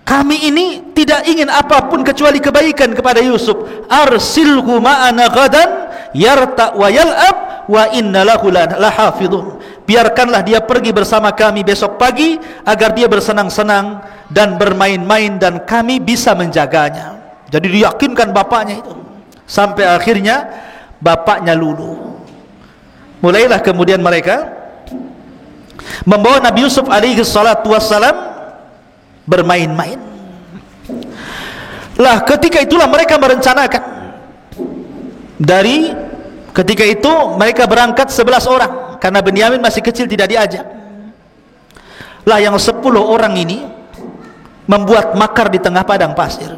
[SPEAKER 2] kami ini tidak ingin apapun kecuali kebaikan kepada Yusuf. Arsilhu ma'ana ghadan yarta' wa yal'ab wa inna lahu lahafidhun. Biarkanlah dia pergi bersama kami besok pagi agar dia bersenang-senang dan bermain-main dan kami bisa menjaganya. Jadi diyakinkan bapaknya itu. Sampai akhirnya bapaknya luluh. Mulailah kemudian mereka membawa Nabi Yusuf alaihi salatu wassalam bermain-main. Lah ketika itulah mereka merencanakan. Dari ketika itu mereka berangkat 11 orang. Karena Benyamin masih kecil, tidak diajak. Lah yang 10 orang ini membuat makar di tengah padang pasir.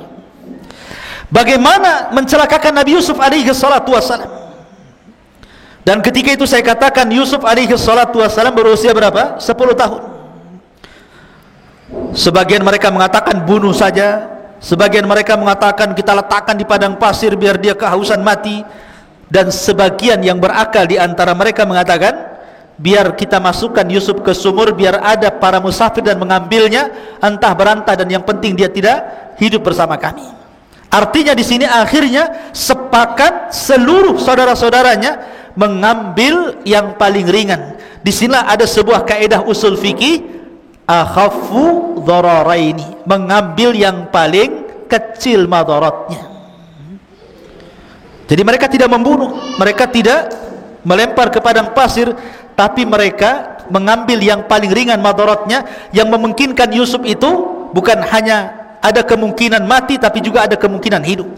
[SPEAKER 2] Bagaimana mencelakakan Nabi Yusuf alaihi salatu wassalam. Dan ketika itu saya katakan Yusuf alaihi salatu wassalam berusia berapa? 10 tahun. Sebagian mereka mengatakan bunuh saja, sebagian mereka mengatakan kita letakkan di padang pasir biar dia kehausan mati, dan sebagian yang berakal di antara mereka mengatakan biar kita masukkan Yusuf ke sumur biar ada para musafir dan mengambilnya entah berantah, dan yang penting dia tidak hidup bersama kami. Artinya di sini akhirnya sepakat seluruh saudara-saudaranya mengambil yang paling ringan. Di sinilah ada sebuah kaidah usul fikih, akhafu dhararaini, mengambil yang paling kecil madaratnya. Jadi mereka tidak membunuh, mereka tidak melempar ke padang pasir, tapi mereka mengambil yang paling ringan madaratnya, yang memungkinkan Yusuf itu bukan hanya ada kemungkinan mati, tapi juga ada kemungkinan hidup.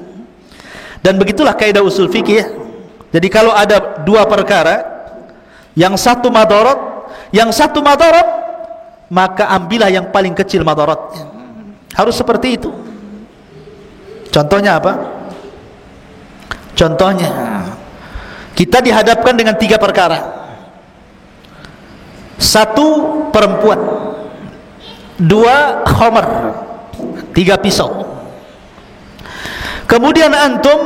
[SPEAKER 2] Dan begitulah kaidah usul fikih ya. Jadi kalau ada dua perkara, yang satu madarat, yang satu madarat, maka ambillah yang paling kecil madaratnya. Harus seperti itu. Contohnya apa? Contohnya kita dihadapkan dengan 3 perkara. 1 perempuan, 2 khamar, 3 pisau. Kemudian antum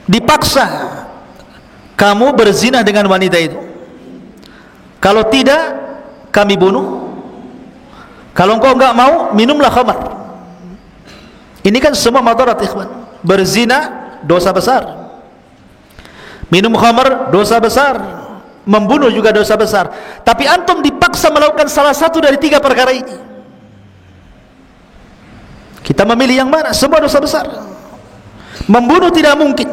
[SPEAKER 2] dipaksa kamu berzina dengan wanita itu. Kalau tidak, kami bunuh. Kalau engkau enggak mau, minumlah khamar. Ini kan semua madarat ikhwan. Berzina dosa besar, minum khamar dosa besar, membunuh juga dosa besar. Tapi antum dipaksa melakukan salah satu dari 3 perkara ini. Kita memilih yang mana? Semua dosa besar. Membunuh tidak mungkin,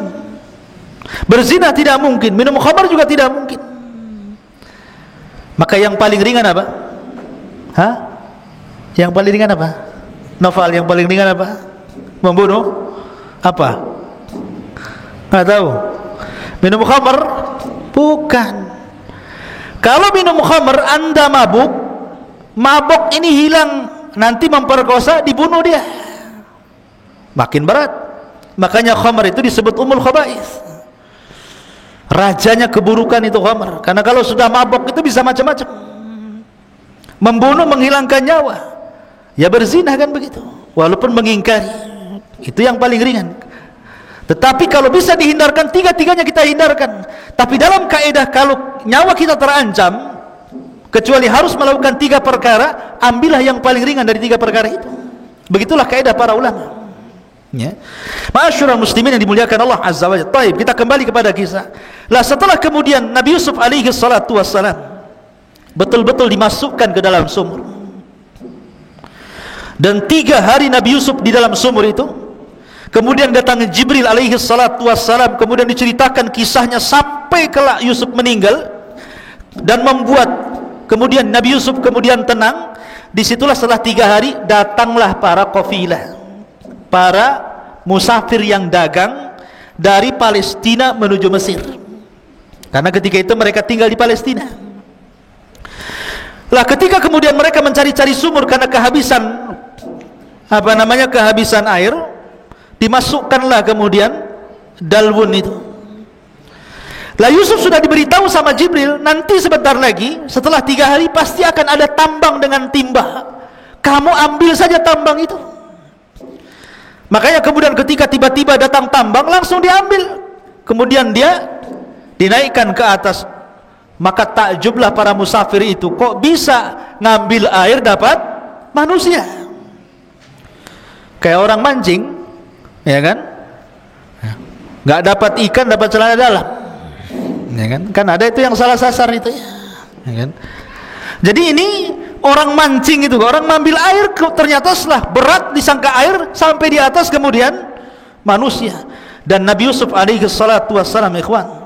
[SPEAKER 2] berzina tidak mungkin, minum khamar juga tidak mungkin. Maka yang paling ringan apa? Hah? Yang paling ringan apa? Novel yang paling ringan apa? Membunuh? Apa? Nggak tahu. Minum khamar? Bukan. Kalau minum khamar Anda mabuk, mabuk ini hilang, nanti memperkosa, dibunuh dia, makin berat. Makanya khamar itu disebut umul khaba'is, rajanya keburukan itu khamar. Karena kalau sudah mabuk itu bisa macam-macam, membunuh, menghilangkan nyawa. Ya berzina kan begitu, walaupun mengingkari, itu yang paling ringan. Tetapi kalau bisa dihindarkan, 3-tiganya kita hindarkan. Tapi dalam kaidah kalau nyawa kita terancam, kecuali harus melakukan 3 perkara, ambillah yang paling ringan dari 3 perkara itu. Begitulah kaidah para ulama. Ya. Ma'asyiral muslimin yang dimuliakan Allah Azza wa Jalla. Baik, kita kembali kepada kisah. Lah setelah kemudian Nabi Yusuf alaihi salatu wassalam betul-betul dimasukkan ke dalam sumur. Dan 3 hari Nabi Yusuf di dalam sumur itu, kemudian datang Jibril alaihi salatu wassalam, kemudian diceritakan kisahnya sampai kelak Yusuf meninggal, dan membuat kemudian Nabi Yusuf kemudian tenang. Disitulah setelah 3 hari datanglah para qafilah, para musafir yang dagang dari Palestina menuju Mesir, karena ketika itu mereka tinggal di Palestina. Lah ketika kemudian mereka mencari-cari sumur karena kehabisan kehabisan air, dimasukkanlah kemudian dalwun itu. Lah Yusuf sudah diberitahu sama Jibril, nanti sebentar lagi setelah 3 hari pasti akan ada tambang dengan timba, kamu ambil saja tambang itu. Makanya kemudian ketika tiba-tiba datang tambang, langsung diambil, kemudian dia dinaikkan ke atas. Maka takjublah para musafir itu, kok bisa ngambil air dapat manusia? Kayak orang mancing, ya kan? Nggak dapat ikan, dapat celana dalam, ya kan? Kan ada itu yang salah sasar itu, ya kan? Jadi ini orang mancing itu, orang mengambil air, ternyata setelah berat disangka air sampai di atas kemudian manusia. Dan Nabi Yusuf alaihi salatu wassalam, ikhwan,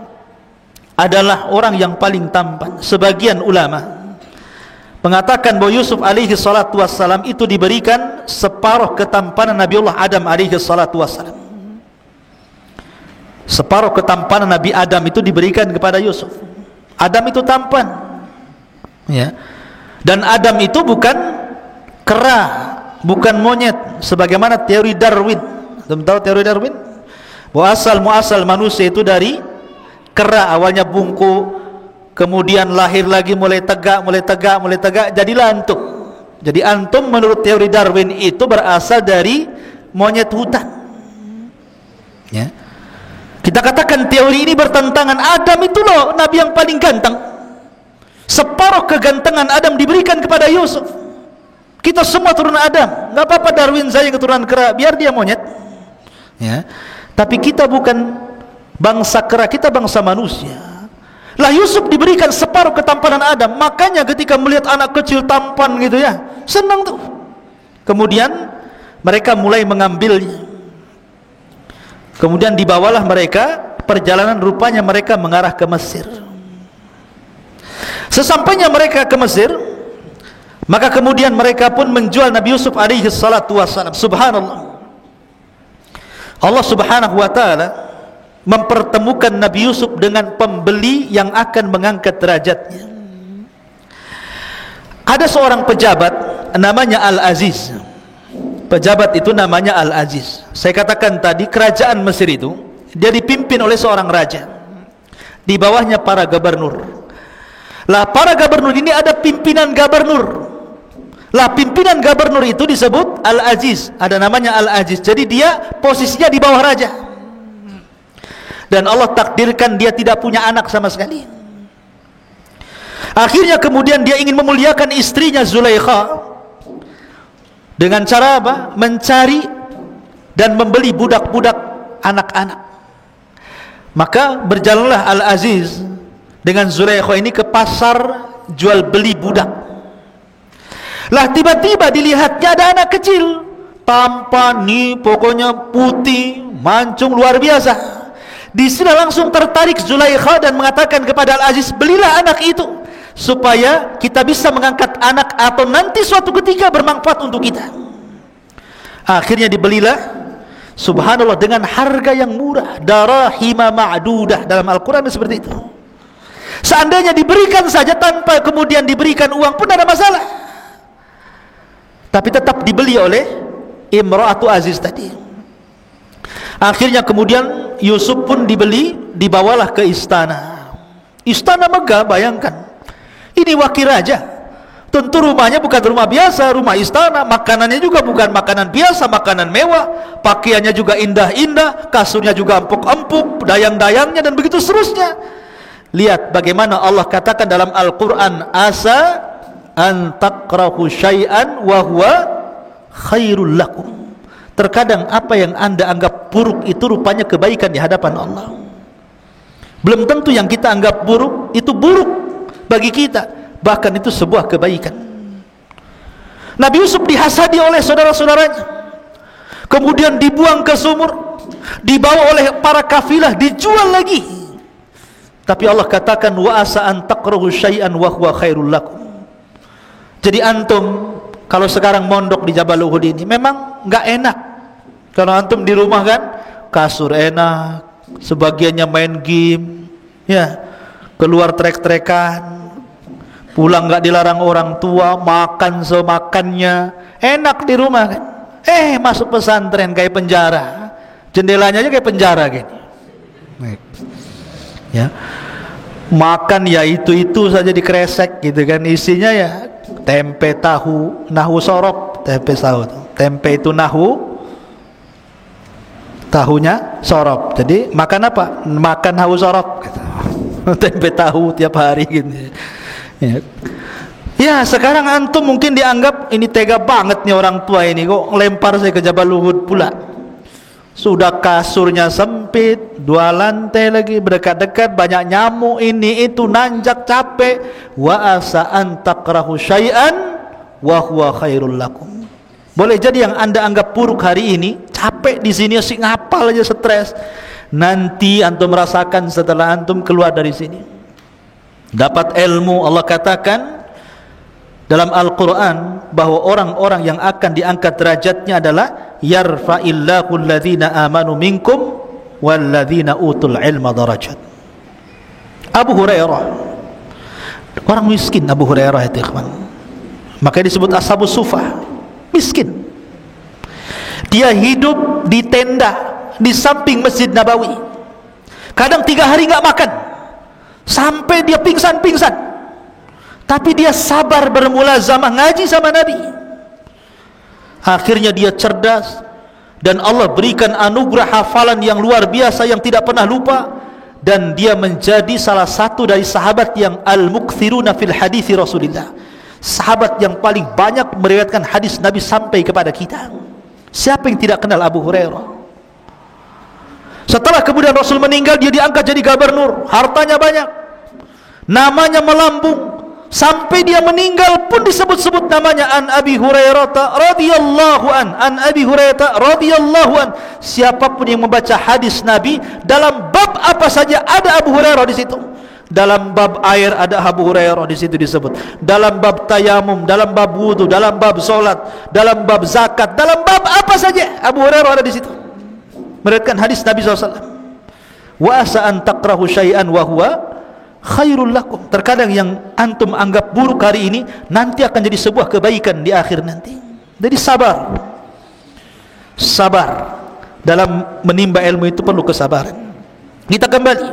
[SPEAKER 2] adalah orang yang paling tampan. Sebagian ulama mengatakan bahwa Yusuf alaihi salatu wassalam itu diberikan separuh ketampanan Nabiullah Adam alaihi salatu wassalam. Separuh ketampanan Nabi Adam itu diberikan kepada Yusuf. Adam itu tampan, ya. Dan Adam itu bukan kera, bukan monyet, sebagaimana teori Darwin. Belum tahu teori Darwin? Bahwa asal-muasal manusia itu dari kera, awalnya bungkuk, kemudian lahir lagi mulai tegak, jadilah antum. Jadi antum menurut teori Darwin itu berasal dari monyet hutan, ya. Kita katakan teori ini bertentangan. Adam itu loh nabi yang paling ganteng, separuh kegantengan Adam diberikan kepada Yusuf. Kita semua turunan Adam, nggak apa-apa Darwin saya keturunan kera, biar dia monyet, ya. Tapi kita bukan bangsa kera, kita bangsa manusia. Lah Yusuf diberikan separuh ketampanan Adam, makanya ketika melihat anak kecil tampan gitu ya, senang tuh. Kemudian mereka mulai mengambilnya. Kemudian dibawalah mereka, perjalanan rupanya mereka mengarah ke Mesir. Sesampainya mereka ke Mesir, maka kemudian mereka pun menjual Nabi Yusuf alaihi salatu wassalam. Subhanallah, Allah subhanahu wa ta'ala mempertemukan Nabi Yusuf dengan pembeli yang akan mengangkat derajatnya. Ada seorang pejabat namanya Al-Aziz. Pejabat itu namanya Al-Aziz. Saya katakan tadi, kerajaan Mesir itu dia dipimpin oleh seorang raja, di bawahnya para gubernur. Lah para gubernur ini ada pimpinan gubernur. Lah pimpinan gubernur itu disebut Al-Aziz, ada namanya Al-Aziz. Jadi dia posisinya di bawah raja. Dan Allah takdirkan dia tidak punya anak sama sekali. Akhirnya kemudian dia ingin memuliakan istrinya Zulaikha dengan cara apa? Mencari dan membeli budak-budak anak-anak. Maka berjalanlah Al-Aziz dengan Zulaikha ini ke pasar jual beli budak. Lah tiba-tiba dilihatnya ada anak kecil, tampan nih, pokoknya putih, mancung luar biasa. Di sini langsung tertarik Zulaikha dan mengatakan kepada Al-Aziz, belilah anak itu supaya kita bisa mengangkat anak atau nanti suatu ketika bermanfaat untuk kita. Akhirnya dibelilah, subhanallah, dengan harga yang murah, darahima ma'dudah. Dalam Al-Quran seperti itu. Seandainya diberikan saja tanpa kemudian diberikan uang pun ada masalah, tapi tetap dibeli oleh Imra'atu Aziz tadi. Akhirnya kemudian Yusuf pun dibeli, dibawalah ke istana. Istana megah, bayangkan. Ini wakil raja. Tentu rumahnya bukan rumah biasa, rumah istana. Makanannya juga bukan makanan biasa, makanan mewah. Pakaiannya juga indah-indah, kasurnya juga empuk-empuk, dayang-dayangnya dan begitu seterusnya. Lihat bagaimana Allah katakan dalam Al-Quran, asa an takrahu syai'an wa huwa khairul lakum. terkadang apa yang anda anggap buruk itu rupanya kebaikan di hadapan Allah. Belum tentu yang kita anggap buruk itu buruk bagi kita, bahkan itu sebuah kebaikan. Nabi Yusuf dihasadi oleh saudara-saudaranya, kemudian dibuang ke sumur, dibawa oleh para kafilah, dijual lagi. Tapi Allah katakan, wa asa an takrahu syai'an wa huwa khairul lakum. Jadi antum kalau sekarang mondok di Jabal Uhud ini memang enggak enak. Kalau antum di rumah kan kasur enak, sebagiannya main game, ya, keluar trek-trekan, pulang enggak dilarang orang tua, makan semakannya, enak di rumah kan. Masuk pesantren kayak penjara, jendelanya aja kayak penjara gini. Ya, makan ya itu saja dikresek gitu kan, isinya ya tempe tahu, nahu sorop, tempe tahu, tempe itu nahu, tahunya sorop. Jadi makan apa? Makan nahu sorop gitu. Tempe tahu tiap hari gitu. Ya, sekarang antum mungkin dianggap ini tega banget nih orang tua ini, kok lempar saya ke Jabal Uhud pula. Sudah kasurnya sempit, 2 lantai lagi, berdekat-dekat, banyak nyamuk, ini itu, nanjak, capek. Wa asa an takrahu syai'an wa huwa khairul lakum. Boleh jadi yang anda anggap buruk hari ini, capek di sini, asik ngapal aja, stres. Nanti antum merasakan setelah antum keluar dari sini, dapat ilmu. Allah katakan dalam Al-Quran bahwa orang-orang yang akan diangkat derajatnya adalah yarfa'illahu alladhina amanu minkum walladhina utul ilma darajat. Abu Hurairah, orang miskin Abu Hurairah itu ikhwan, makanya disebut ashabus sufah, miskin. Dia hidup di tenda di samping Masjid Nabawi, kadang 3 hari enggak makan sampai dia pingsan-pingsan. Tapi dia sabar bermulazamah ngaji sama Nabi. Akhirnya dia cerdas dan Allah berikan anugerah hafalan yang luar biasa yang tidak pernah lupa, dan dia menjadi salah satu dari sahabat yang al-mukthiruna fil hadithi Rasulillah, sahabat yang paling banyak meriwayatkan hadis Nabi sampai kepada kita. Siapa yang tidak kenal Abu Hurairah? Setelah kemudian Rasul meninggal, dia diangkat jadi gubernur, hartanya banyak, namanya melambung. Sampai dia meninggal pun disebut-sebut namanya, an Abi Hurairah radhiyallahu an Abi Hurairah radhiyallahu an. Siapapun yang membaca hadis Nabi dalam bab apa saja ada Abu Hurairah di situ. Dalam bab air ada Abu Hurairah di situ disebut. Dalam bab tayamum, dalam bab wudu, dalam bab salat, dalam bab zakat, dalam bab apa saja Abu Hurairah ada di situ. Meriwayatkan hadis Nabi SAW. Wa asa an takrahu syai'an wa huwa khairul lakum. Terkadang yang antum anggap buruk hari ini nanti akan jadi sebuah kebaikan di akhir nanti. Jadi sabar dalam menimba ilmu itu perlu kesabaran. Kita kembali,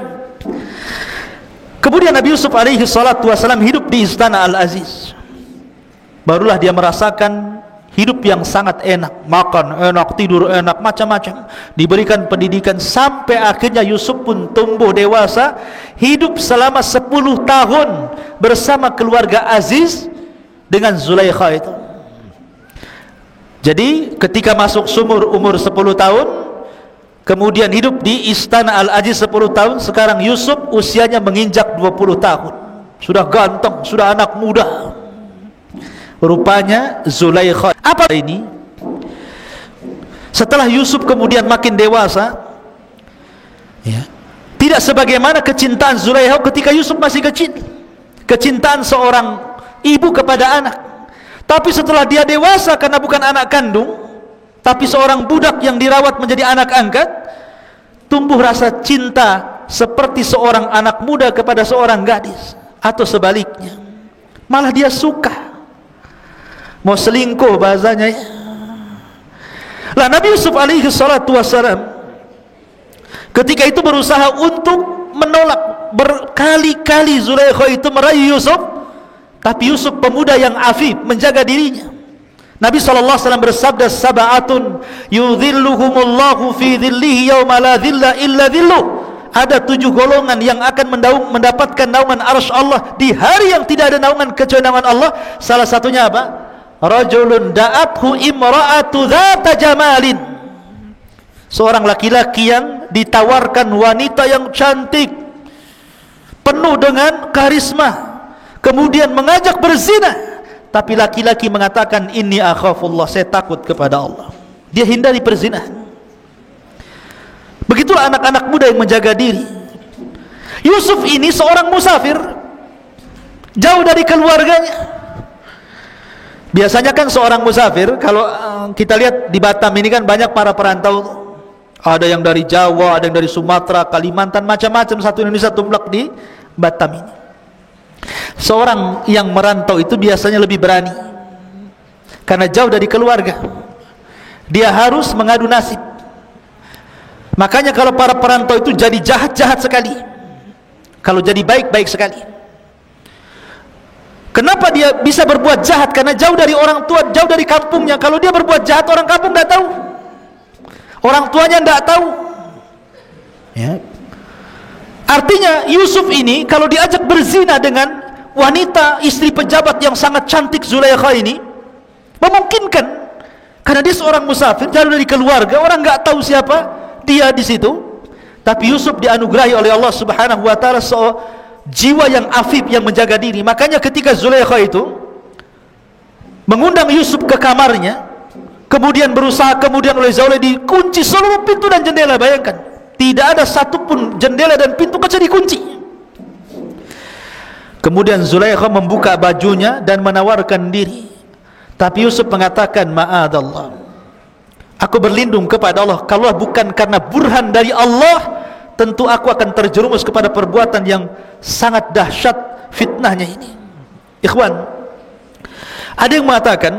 [SPEAKER 2] kemudian Nabi Yusuf alaihi salatu wasalam hidup di istana Al-Aziz. Barulah dia merasakan hidup yang sangat enak, makan enak, tidur enak, macam-macam, diberikan pendidikan, sampai akhirnya Yusuf pun tumbuh dewasa, hidup selama 10 tahun bersama keluarga Aziz dengan Zulaikha itu. Jadi ketika masuk sumur umur 10 tahun, kemudian hidup di istana Al-Aziz 10 tahun, sekarang Yusuf usianya menginjak 20 tahun, sudah ganteng, sudah anak muda. Rupanya Zulaikha apa ini? Setelah Yusuf kemudian makin dewasa, ya, tidak sebagaimana kecintaan Zulaikha ketika Yusuf masih kecil, kecintaan seorang ibu kepada anak. Tapi setelah dia dewasa, karena bukan anak kandung tapi seorang budak yang dirawat menjadi anak angkat, tumbuh rasa cinta seperti seorang anak muda kepada seorang gadis, atau sebaliknya, malah dia suka, mau selingkuh bahasanya. Lah Nabi Yusuf alaihi salatu wassalam ketika itu berusaha untuk menolak, berkali-kali Zulaikha itu merayu Yusuf, tapi Yusuf pemuda yang afif, menjaga dirinya. Nabi SAW bersabda, sab'atun yudhilluhumullahu fi dhillihi yawma la dhilla illa dhilluh. Ada 7 golongan yang akan mendapatkan naungan arsy Allah di hari yang tidak ada naungan kecuali naungan Allah. Salah satunya apa? Rajulun da'athu imra'atu dhata jamalin. seorang laki-laki yang ditawarkan wanita yang cantik, penuh dengan karisma, kemudian mengajak berzina, tapi laki-laki mengatakan inni akhafullah, saya takut kepada Allah. Dia hindari perzinahan. Begitulah anak-anak muda yang menjaga diri. Yusuf ini seorang musafir, jauh dari keluarganya. Biasanya kan seorang musafir, kalau kita lihat di Batam ini kan banyak para perantau. Ada yang dari Jawa, ada yang dari Sumatera, Kalimantan, macam-macam, satu Indonesia tumblak di Batam ini. Seorang yang merantau itu biasanya lebih berani, karena jauh dari keluarga. Dia harus mengadu nasib. Makanya kalau para perantau itu jadi jahat-jahat sekali, kalau jadi baik-baik sekali. Kenapa dia bisa berbuat jahat? Karena jauh dari orang tua, jauh dari kampungnya. Kalau dia berbuat jahat, orang kampung tidak tahu, orang tuanya tidak tahu, ya. Artinya Yusuf ini kalau diajak berzina dengan wanita istri pejabat yang sangat cantik Zulaikha ini, memungkinkan, karena dia seorang musafir, jauh dari keluarga, orang nggak tahu siapa dia di situ. Tapi Yusuf dianugerahi oleh Allah Subhanahu wa taala jiwa yang afif, yang menjaga diri. Makanya ketika Zulaikha itu mengundang Yusuf ke kamarnya, kemudian berusaha, kemudian oleh Zulaikha dikunci seluruh pintu dan jendela. Bayangkan, tidak ada satupun jendela dan pintu kecuali dikunci. Kemudian Zulaikha membuka bajunya dan menawarkan diri. Tapi Yusuf mengatakan, ma'adallah, aku berlindung kepada Allah. Kalau bukan karena burhan dari Allah, tentu aku akan terjerumus kepada perbuatan yang sangat dahsyat fitnahnya ini. Ikhwan, ada yang mengatakan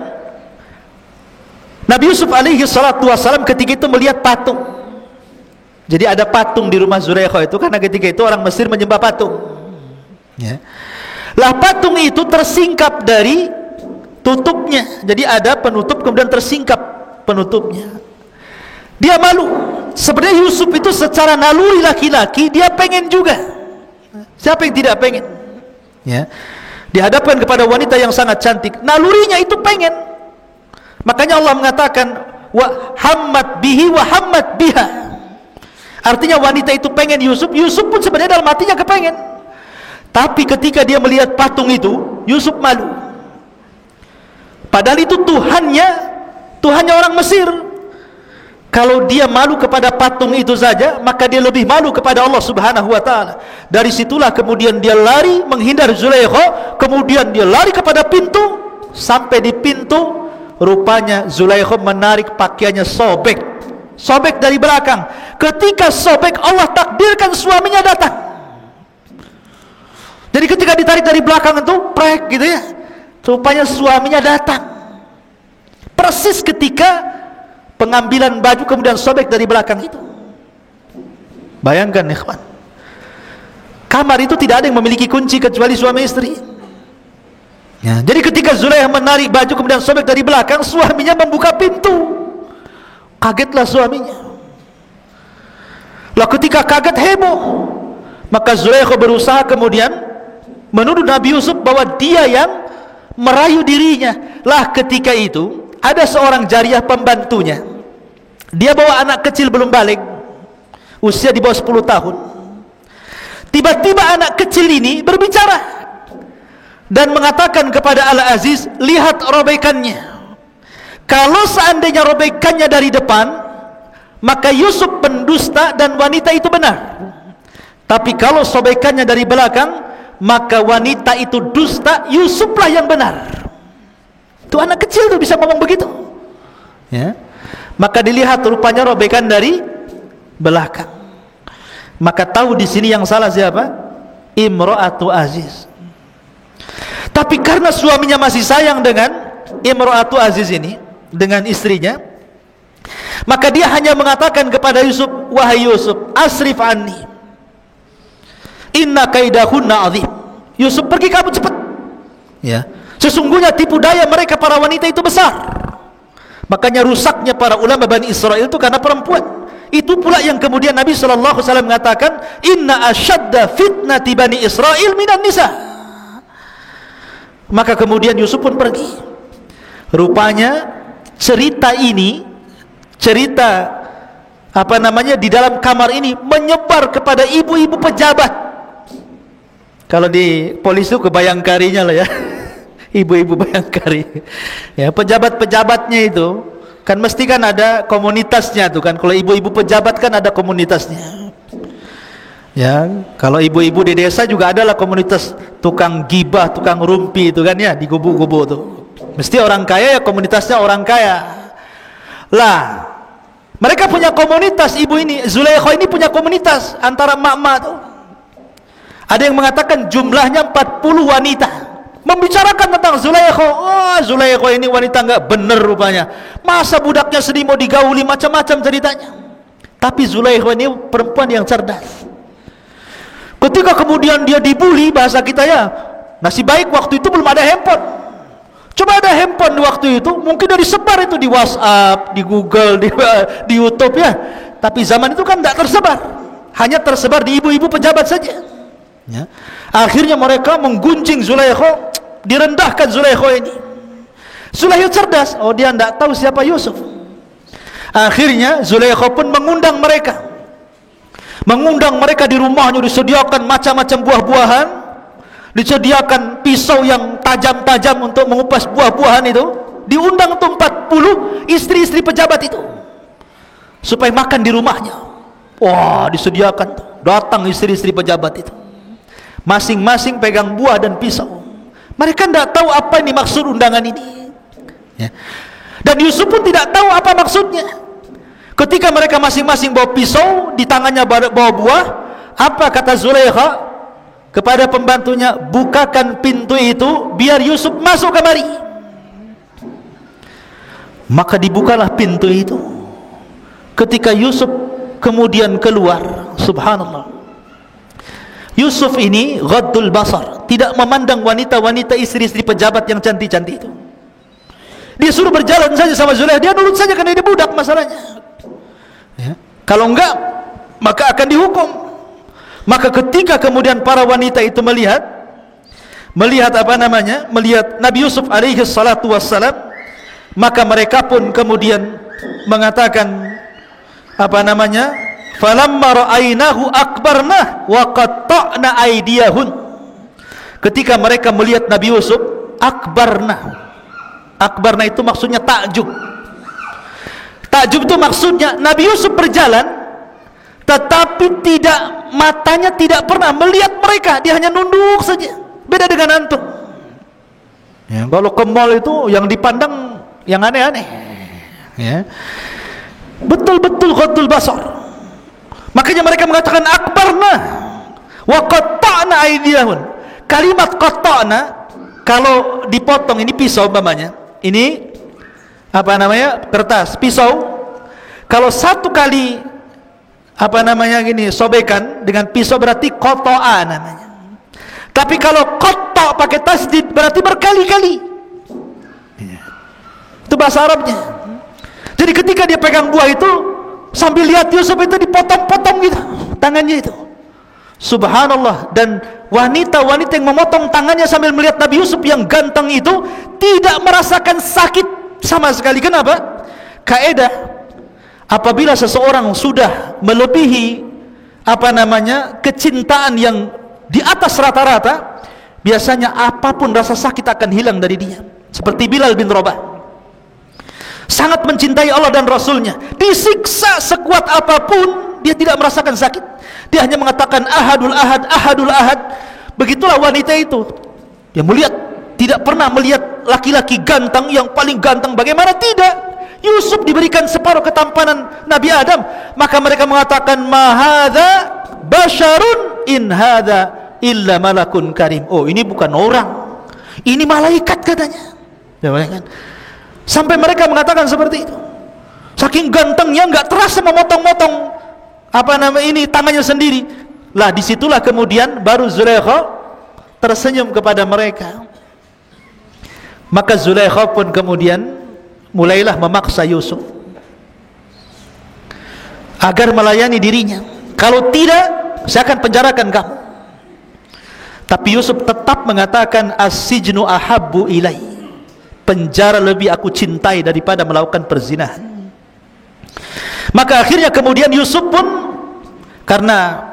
[SPEAKER 2] Nabi Yusuf alaihi salatu wassalam ketika itu melihat patung. Jadi ada patung di rumah Zulaikha itu, karena ketika itu orang Mesir menyembah patung, ya. Lah patung itu tersingkap dari tutupnya. Jadi ada penutup, kemudian tersingkap penutupnya. Dia malu. Sebenarnya Yusuf itu secara naluri laki-laki, dia pengen juga. Siapa yang tidak pengen? Ya. Dihadapkan kepada wanita yang sangat cantik, nalurinya itu pengen. Makanya Allah mengatakan wa hammat bihi wa hammat biha. Artinya wanita itu pengen Yusuf, Yusuf pun sebenarnya dalam hatinya kepengen. Tapi ketika dia melihat patung itu, Yusuf malu. Padahal itu Tuhannya orang Mesir. Kalau dia malu kepada patung itu saja, maka dia lebih malu kepada Allah Subhanahu wa taala. Dari situlah kemudian dia lari menghindar Zulaikha, kemudian dia lari kepada pintu. Sampai di pintu, rupanya Zulaikha menarik pakaiannya, sobek dari belakang. Ketika sobek, Allah takdirkan suaminya datang. Jadi ketika ditarik dari belakang itu, prek gitu ya, rupanya suaminya datang. Persis ketika pengambilan baju kemudian sobek dari belakang itu. Bayangkan ikhwan, kamar itu tidak ada yang memiliki kunci kecuali suami istri, ya. Jadi ketika Zulaikha menarik baju kemudian sobek dari belakang, suaminya membuka pintu. Kagetlah suaminya. Lah ketika kaget, heboh. Maka Zulaikha berusaha kemudian menuduh Nabi Yusuf bahwa dia yang merayu dirinya. Lah ketika itu ada seorang jariyah pembantunya. Dia bawa anak kecil belum balik, usia di bawah 10 tahun. Tiba-tiba anak kecil ini berbicara dan mengatakan kepada Al-Aziz, lihat robekannya. Kalau seandainya robekannya dari depan, maka Yusuf pendusta dan wanita itu benar. Tapi kalau sobekannya dari belakang, maka wanita itu dusta, Yusuflah yang benar. Itu anak kecil tuh bisa ngomong begitu, ya. Maka dilihat rupanya robekan dari belakang. Maka tahu di sini yang salah siapa? Imra'atu Aziz. Tapi karena suaminya masih sayang dengan Imra'atu Aziz ini, dengan istrinya, maka dia hanya mengatakan kepada Yusuf, wahai Yusuf, asrif anni, inna kaidahunna azim. Yusuf, pergi kamu cepat, ya. Sesungguhnya tipu daya mereka para wanita itu besar. Makanya rusaknya para ulama Bani Israel itu karena perempuan. Itu pula yang kemudian Nabi SAW mengatakan, inna asyadda fitnati Bani Israel minan nisa. Maka kemudian Yusuf pun pergi. Rupanya cerita ini, cerita di dalam kamar ini menyebar kepada ibu-ibu pejabat. Kalau di polisi itu kebayangkarinya lah ya. Ibu-ibu bayangkari. Ya, pejabat-pejabatnya itu kan mesti kan ada komunitasnya tuh kan. Kalau ibu-ibu pejabat kan ada komunitasnya. Ya, kalau ibu-ibu di desa juga adalah komunitas tukang gibah, tukang rumpi itu kan ya, di gubuk-gubuk tuh. Mesti orang kaya ya komunitasnya orang kaya. Lah, mereka punya komunitas, ibu ini, Zulaikha ini punya komunitas antara mak-mak tuh. Ada yang mengatakan jumlahnya 40 wanita. Membicarakan tentang Zulaikha. Oh, Zulaikha ini wanita enggak benar rupanya. Masa budaknya sedih mau digauli, macam-macam ceritanya. Tapi Zulaikha ini perempuan yang cerdas. Ketika kemudian dia dibully, bahasa kita ya, nasib baik waktu itu belum ada handphone. Coba ada handphone di waktu itu, mungkin udah disebar itu di WhatsApp, di Google, di YouTube ya. Tapi zaman itu kan tidak tersebar, hanya tersebar di ibu-ibu pejabat saja. Ya. Akhirnya mereka menggunjing Zulaikha, direndahkan Zulaikha ini. Zulaikha cerdas, oh dia tidak tahu siapa Yusuf. Akhirnya Zulaikha pun mengundang mereka. Mengundang mereka di rumahnya, disediakan macam-macam buah-buahan, disediakan pisau yang tajam-tajam untuk mengupas buah-buahan itu. Diundang untuk 40 istri-istri pejabat itu supaya makan di rumahnya. Wah, disediakan. Datang istri-istri pejabat itu, masing-masing pegang buah dan pisau. Mereka tidak tahu apa ini maksud undangan ini ya. Dan Yusuf pun tidak tahu apa maksudnya. Ketika mereka masing-masing bawa pisau, di tangannya bawa buah, apa kata Zulaikha kepada pembantunya? Bukakan pintu itu biar Yusuf masuk kemari. Maka dibukalah pintu itu. Ketika Yusuf kemudian keluar, subhanallah, Yusuf ini ghaddul basar, tidak memandang wanita-wanita istri-istri pejabat yang cantik-cantik itu. Dia suruh berjalan saja sama Zulaikha, dia nurut saja karena dia budak masalahnya ya. Kalau enggak maka akan dihukum. Maka ketika kemudian para wanita itu melihat Nabi Yusuf alaihi salatu wassalam, maka mereka pun kemudian mengatakan falamma ra'ainahu akbarna wa qatta'na aydiyahun. Ketika mereka melihat Nabi Yusuf, akbarna itu maksudnya takjub. Takjub itu maksudnya Nabi Yusuf berjalan, tetapi matanya tidak pernah melihat mereka, dia hanya nunduk saja. Beda dengan antum ya, kalau ke mall itu yang dipandang yang aneh-aneh ya. Betul-betul ghaddul basar. Makanya mereka mengatakan akbarna wa qatta'na aydiyahun. Kalimat qatta'na kalau dipotong, ini pisau umpamanya, ini kertas, pisau. Kalau satu kali sobekan dengan pisau berarti qata'a namanya. Tapi kalau qatta' pakai tasdid berarti berkali-kali. Itu bahasa Arabnya. Jadi ketika dia pegang buah itu, sambil lihat Yusuf itu dipotong-potong gitu tangannya itu. Subhanallah. Dan wanita-wanita yang memotong tangannya sambil melihat Nabi Yusuf yang ganteng itu tidak merasakan sakit sama sekali. Kenapa? Kaidah, apabila seseorang sudah melebihi kecintaan yang di atas rata-rata, biasanya apapun rasa sakit akan hilang dari dia. Seperti Bilal bin Rabah, sangat mencintai Allah dan Rasulnya, disiksa sekuat apapun dia tidak merasakan sakit. Dia hanya mengatakan ahadul ahad, ahadul ahad. Begitulah wanita itu. Dia melihat, tidak pernah melihat laki-laki ganteng yang paling ganteng. Bagaimana tidak? Yusuf diberikan separuh ketampanan Nabi Adam. Maka mereka mengatakan ma hadza basyarun in hadza illa malakun karim. Oh, ini bukan orang, ini malaikat katanya. Sampai mereka mengatakan seperti itu. Saking gantengnya enggak terasa memotong-motong tangannya sendiri. Lah disitulah kemudian baru Zulaikha tersenyum kepada mereka. Maka Zulaikha pun kemudian mulailah memaksa Yusuf agar melayani dirinya. Kalau tidak, saya akan penjarakan kamu. Tapi Yusuf tetap mengatakan as-sijnu ahabbu ilai, penjara lebih aku cintai daripada melakukan perzinahan. Maka akhirnya kemudian Yusuf pun, karena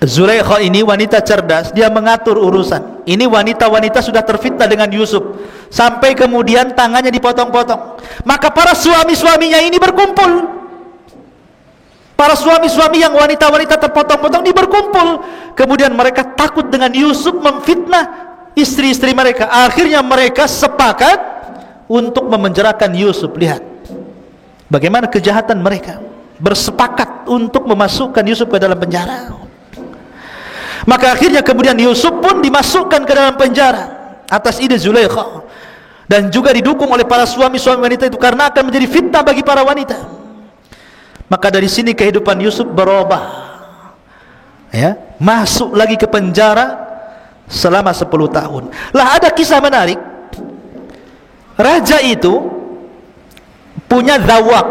[SPEAKER 2] Zulaikha ini wanita cerdas, dia mengatur urusan. Ini wanita-wanita sudah terfitnah dengan Yusuf, sampai kemudian tangannya dipotong-potong. Maka para suami-suaminya ini berkumpul. Para suami-suami yang wanita-wanita terpotong-potong ini berkumpul. Kemudian mereka takut dengan Yusuf memfitnah istri-istri mereka. Akhirnya mereka sepakat untuk memenjarakan Yusuf. Lihat bagaimana kejahatan mereka. Bersepakat untuk memasukkan Yusuf ke dalam penjara. Maka akhirnya kemudian Yusuf pun dimasukkan ke dalam penjara atas ide Zulaikha, dan juga didukung oleh para suami-suami wanita itu, karena akan menjadi fitnah bagi para wanita. Maka dari sini kehidupan Yusuf berubah, ya, masuk lagi ke penjara selama 10 tahun. Lah ada kisah menarik. Raja itu punya zawak.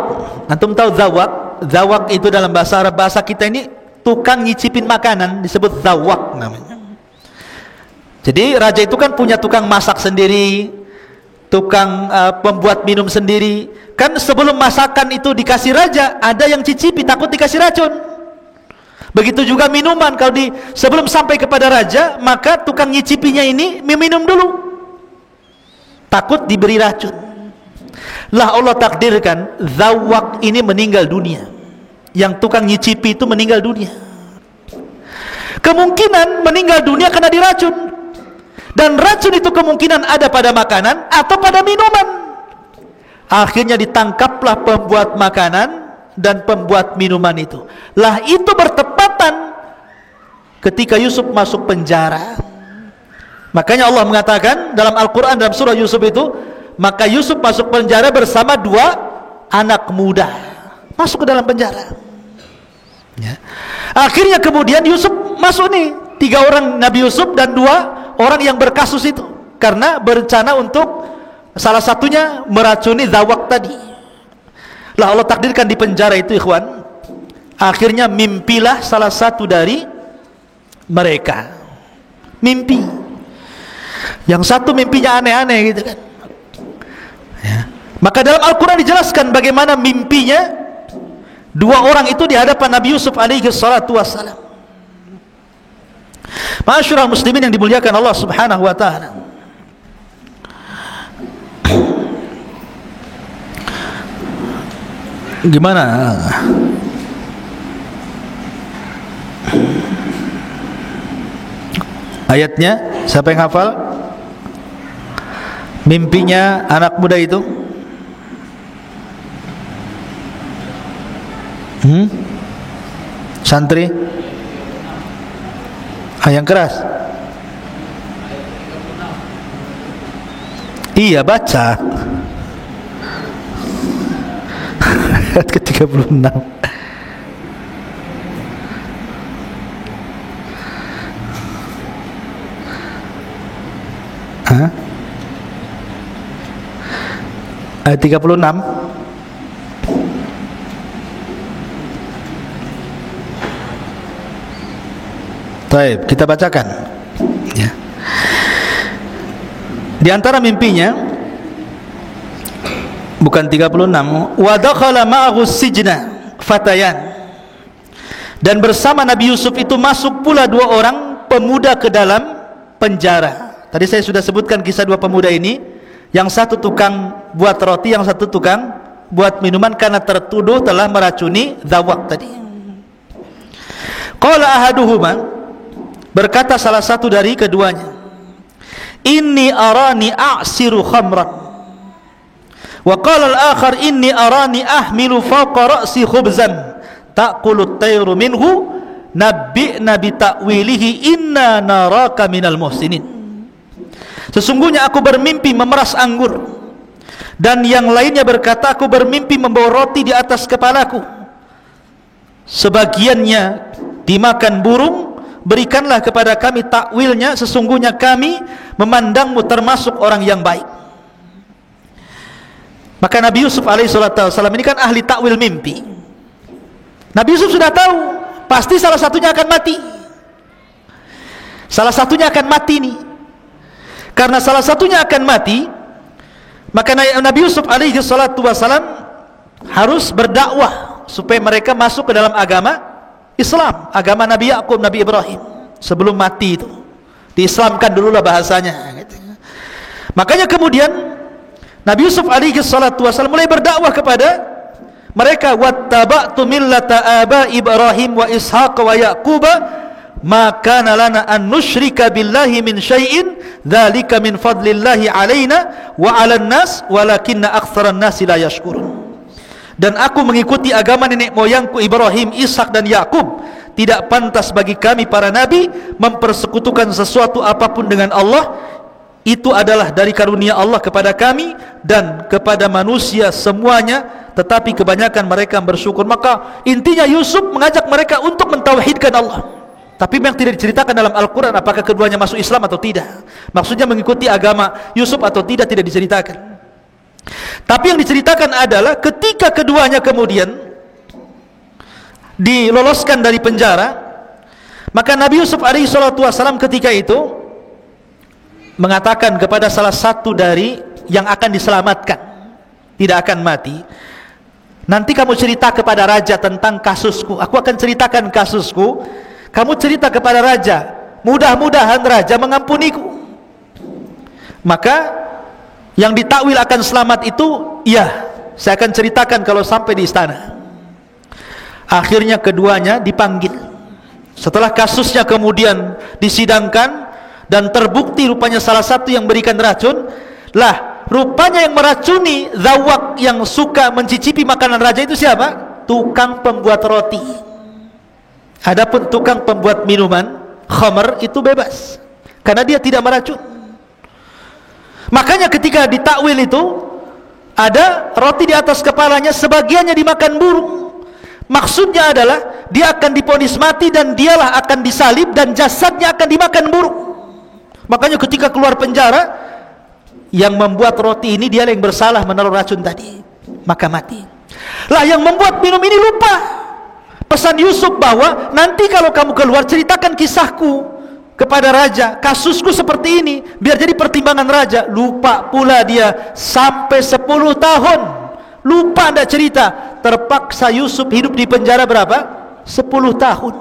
[SPEAKER 2] Antum tahu zawak? Zawak itu dalam bahasa Arab, bahasa kita ini tukang nyicipin makanan, disebut zawak namanya. Jadi raja itu kan punya tukang masak sendiri, tukang pembuat minum sendiri. Kan sebelum masakan itu dikasih raja, ada yang cicipi, takut dikasih racun. Begitu juga minuman, kalau sebelum sampai kepada raja, maka tukang nyicipinya ini meminum dulu, takut diberi racun. Lah Allah takdirkan zawak ini meninggal dunia. Yang tukang nyicipi itu meninggal dunia. Kemungkinan meninggal dunia karena diracun. Dan racun itu kemungkinan ada pada makanan atau pada minuman. Akhirnya ditangkaplah pembuat makanan dan pembuat minuman itu. Lah itu bertepatan ketika Yusuf masuk penjara. Makanya Allah mengatakan dalam Al-Quran, dalam surah Yusuf itu, maka Yusuf masuk penjara bersama 2 anak muda. Masuk ke dalam penjara, ya. Akhirnya kemudian Yusuf masuk nih, 3 orang Nabi Yusuf dan 2 orang yang berkasus itu, karena berencana untuk salah satunya meracuni zawak tadi. Lah Allah takdirkan di penjara itu, ikhwan, akhirnya mimpilah salah satu dari mereka. Mimpi. Yang satu mimpinya aneh-aneh gitu kan, ya. Maka dalam Al-Quran dijelaskan bagaimana mimpinya 2 orang itu di hadapan Nabi Yusuf alaihi salatu wassalam. Ma'asyiral muslimin yang dimuliakan Allah subhanahu wa ta'ala, gimana ayatnya? Siapa yang hafal mimpinya anak muda itu? Santri? Yang keras. Iya, baca. Ayat ke-36. Hah? Ayat 36. Baik, kita bacakan, ya. Di antara mimpinya, bukan 36, wa dakhala ma'ahu sijna fatayan, dan bersama Nabi Yusuf itu masuk pula 2 orang pemuda ke dalam penjara. Tadi saya sudah sebutkan kisah 2 pemuda ini, yang satu tukang buat roti, yang satu tukang buat minuman, karena tertuduh telah meracuni zawak tadi. Qala ahaduhuma, berkata salah satu dari keduanya, inni arani a'siru khamran, wa qala al-akhar inni arani ahmilu fawqa ra'si khubzan ta'kulu at-tayru minhu nabbi'na bi ta'wilihi inna naraka minal muhsinin. Sesungguhnya aku bermimpi memeras anggur, dan yang lainnya berkata aku bermimpi membawa roti di atas kepalaku, sebagiannya dimakan burung, berikanlah kepada kami takwilnya, sesungguhnya kami memandangmu termasuk orang yang baik. Maka Nabi Yusuf alaihissalam ini kan ahli takwil mimpi. Nabi Yusuf sudah tahu pasti salah satunya akan mati. Salah satunya akan mati nih. Karena salah satunya akan mati, maka Nabi Yusuf alaihissalam harus berdakwah supaya mereka masuk ke dalam agama Islam, agama Nabi Yakub, Nabi Ibrahim. Sebelum mati itu diislamkan dululah bahasanya. Makanya kemudian Nabi Yusuf alaihi salatu wasallam mulai berdakwah kepada mereka, wattaba'tu millata abai Ibrahim wa Ishaq wa Yaquba ma kana lana an nusyrika billahi min syai'in dzalika min fadlillahi alaina wa 'alan nas walakinna aktsaran nasi la yashkurun. Dan aku mengikuti agama nenek moyangku Ibrahim, Ishak dan Yakub. Tidak pantas bagi kami para nabi mempersekutukan sesuatu apapun dengan Allah. Itu adalah dari karunia Allah kepada kami dan kepada manusia semuanya, tetapi kebanyakan mereka bersyukur. Maka intinya Yusuf mengajak mereka untuk mentauhidkan Allah. Tapi memang tidak diceritakan dalam Al-Quran apakah keduanya masuk Islam atau tidak. Maksudnya mengikuti agama Yusuf atau tidak diceritakan. Tapi yang diceritakan adalah ketika keduanya kemudian diloloskan dari penjara, maka Nabi Yusuf alaihi salatu wasallam ketika itu mengatakan kepada salah satu dari yang akan diselamatkan, tidak akan mati, nanti kamu cerita kepada raja tentang kasusku. Aku akan ceritakan kasusku, kamu cerita kepada raja, mudah-mudahan raja mengampuniku. Maka yang ditakwil akan selamat itu, ya, saya akan ceritakan kalau sampai di istana. Akhirnya keduanya dipanggil. Setelah kasusnya kemudian disidangkan dan terbukti rupanya salah satu yang berikan racun, lah rupanya yang meracuni zawak yang suka mencicipi makanan raja itu siapa? Tukang pembuat roti. Adapun tukang pembuat minuman khamr itu bebas karena dia tidak meracun. Makanya ketika ditakwil itu ada roti di atas kepalanya, sebagiannya dimakan burung. Maksudnya adalah dia akan divonis mati dan dialah akan disalib dan jasadnya akan dimakan burung. Makanya ketika keluar penjara, yang membuat roti ini dia yang bersalah menaruh racun tadi, maka mati. Lah yang membuat minum ini lupa pesan Yusuf bahwa nanti kalau kamu keluar ceritakan kisahku kepada raja, kasusku seperti ini, biar jadi pertimbangan raja. Lupa pula dia sampai 10 tahun, lupa tidak cerita. Terpaksa Yusuf hidup di penjara berapa? 10 tahun.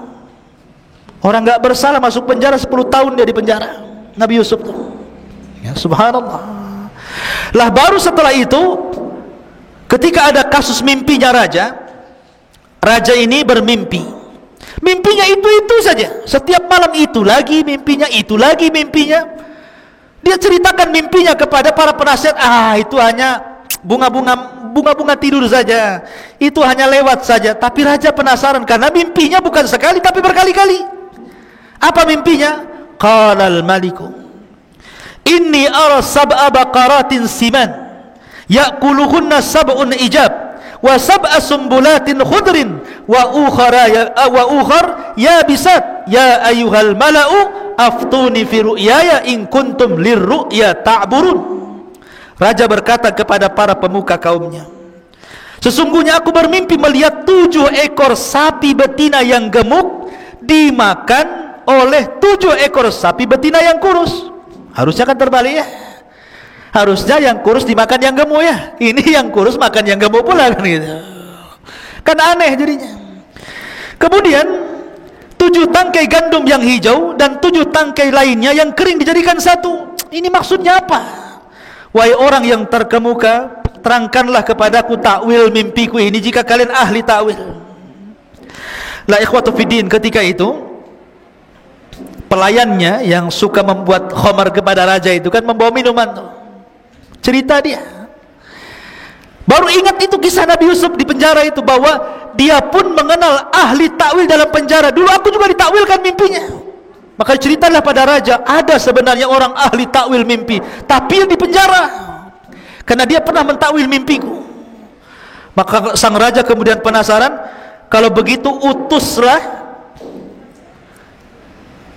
[SPEAKER 2] Orang nggak bersalah masuk penjara 10 tahun dia di penjara, Nabi Yusuf tuh. Ya, subhanallah. Lah baru setelah itu ketika ada kasus mimpinya raja, raja ini bermimpi. Mimpinya itu saja. Setiap malam itu lagi mimpinya, itu lagi mimpinya. Dia ceritakan mimpinya kepada para penasihat. Itu hanya bunga-bunga tidur saja. Itu hanya lewat saja. Tapi raja penasaran karena mimpinya bukan sekali tapi berkali-kali. Apa mimpinya? Qalal maliku inni ara sab'a baqaratin siman ya'kuluhunna sab'un ijab wa sab'a sumbulatin khudrin wa ukhar yabisat ya ayyuhal mala'u aftuni fi ru'yaya in kuntum lirru'ya ta'burun. Raja berkata kepada para pemuka kaumnya, sesungguhnya aku bermimpi melihat 7 ekor sapi betina yang gemuk dimakan oleh 7 ekor sapi betina yang kurus. Harusnya kan terbalik ya, harusnya yang kurus dimakan yang gemuk ya, ini yang kurus makan yang gemuk pula kan gitu. Kan aneh jadinya. Kemudian 7 tangkai gandum yang hijau dan 7 tangkai lainnya yang kering dijadikan satu. Ini maksudnya apa? Wahai orang yang terkemuka, terangkanlah kepadaku takwil mimpiku ini jika kalian ahli takwil. La ikhwatu fiddin, ketika itu pelayannya yang suka membuat khamar kepada raja itu kan membawa minuman tuh. Cerita dia. Baru ingat itu kisah Nabi Yusuf di penjara itu, bahwa dia pun mengenal ahli takwil dalam penjara. Dulu aku juga ditakwilkan mimpinya. Maka ceritalah pada raja, ada sebenarnya orang ahli takwil mimpi, tapi yang di penjara karena dia pernah mentakwil mimpiku. Maka sang raja kemudian penasaran, kalau begitu utuslah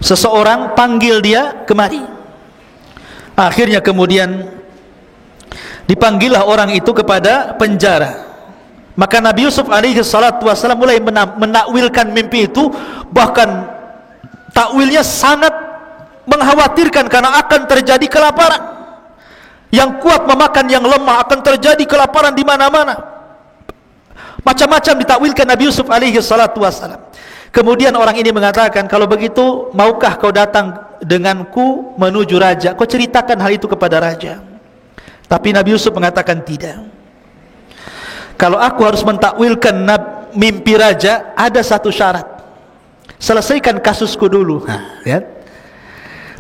[SPEAKER 2] seseorang, panggil dia kemari. Akhirnya kemudian dipanggillah orang itu kepada penjara. Maka Nabi Yusuf alaihi salatu wasallam mulai menakwilkan mimpi itu. Bahkan takwilnya sangat mengkhawatirkan karena akan terjadi kelaparan. Yang kuat memakan yang lemah, akan terjadi kelaparan di mana-mana. Macam-macam ditakwilkan Nabi Yusuf alaihi salatu wassalam. Kemudian orang ini mengatakan, kalau begitu maukah kau datang denganku menuju raja? Kau ceritakan hal itu kepada raja. Tapi Nabi Yusuf mengatakan tidak. Kalau aku harus mentakwilkan mimpi raja, ada satu syarat. Selesaikan kasusku dulu. Ya.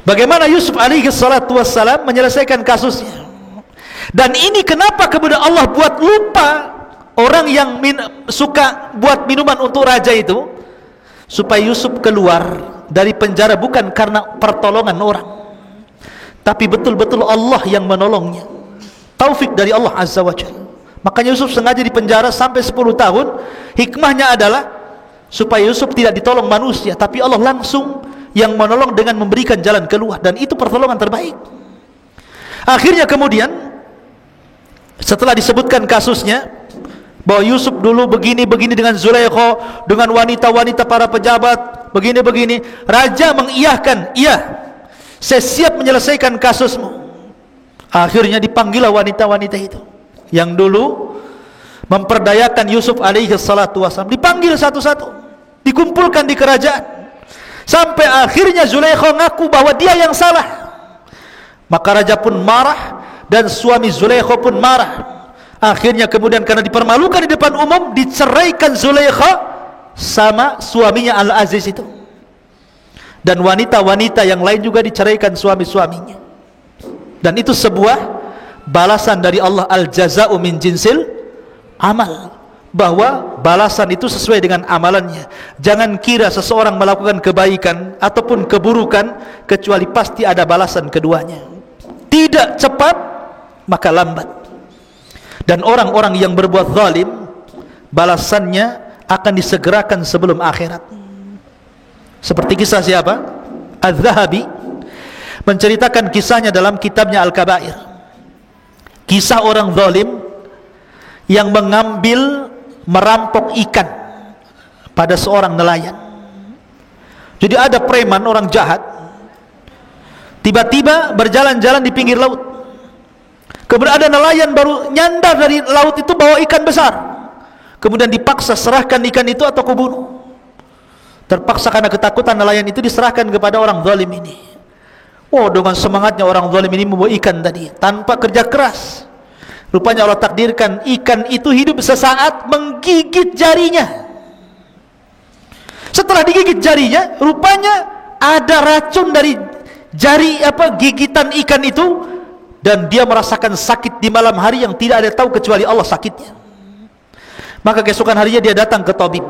[SPEAKER 2] Bagaimana Yusuf alaihi salatu wassalam menyelesaikan kasusnya? Dan ini kenapa kemudian Allah buat lupa orang yang suka buat minuman untuk raja itu, supaya Yusuf keluar dari penjara bukan karena pertolongan orang, tapi betul-betul Allah yang menolongnya. Taufik dari Allah Azza wa Jalla. Makanya Yusuf sengaja di penjara sampai 10 tahun. Hikmahnya adalah supaya Yusuf tidak ditolong manusia, tapi Allah langsung yang menolong dengan memberikan jalan keluar, dan itu pertolongan terbaik. Akhirnya kemudian setelah disebutkan kasusnya bahwa Yusuf dulu begini-begini dengan Zulaikha, dengan wanita-wanita para pejabat, begini-begini, raja mengiyahkan, iya, saya siap menyelesaikan kasusmu. Akhirnya dipanggillah wanita-wanita itu yang dulu memperdayakan Yusuf alaihi salatu wassalam, dipanggil satu-satu, dikumpulkan di kerajaan, sampai akhirnya Zulaikha ngaku bahwa dia yang salah. Maka raja pun marah dan suami Zulaikha pun marah. Akhirnya kemudian karena dipermalukan di depan umum, diceraikan Zulaikha sama suaminya Al-Aziz itu, dan wanita-wanita yang lain juga diceraikan suami-suaminya. Dan itu sebuah balasan dari Allah, al-jaza'u min jinsil amal, bahwa balasan itu sesuai dengan amalannya. Jangan kira seseorang melakukan kebaikan ataupun keburukan kecuali pasti ada balasan keduanya. Tidak cepat maka lambat. Dan orang-orang yang berbuat zalim, balasannya akan disegerakan sebelum akhirat. Seperti kisah siapa? Az-Zahabi menceritakan kisahnya dalam kitabnya Al-Kabair. Kisah orang zalim yang merampok ikan pada seorang nelayan. Jadi ada preman, orang jahat, tiba-tiba berjalan-jalan di pinggir laut. Kemudian ada nelayan baru nyandar dari laut itu bawa ikan besar. Kemudian dipaksa serahkan ikan itu atau kubunuh. Terpaksa karena ketakutan, nelayan itu diserahkan kepada orang zalim ini. Oh, dengan semangatnya orang zalim ini membawa ikan tadi tanpa kerja keras. Rupanya Allah takdirkan ikan itu hidup sesaat menggigit jarinya. Setelah digigit jarinya, rupanya ada racun dari jari gigitan ikan itu, dan dia merasakan sakit di malam hari yang tidak ada tahu kecuali Allah sakitnya. Maka keesokan harinya dia datang ke tabib.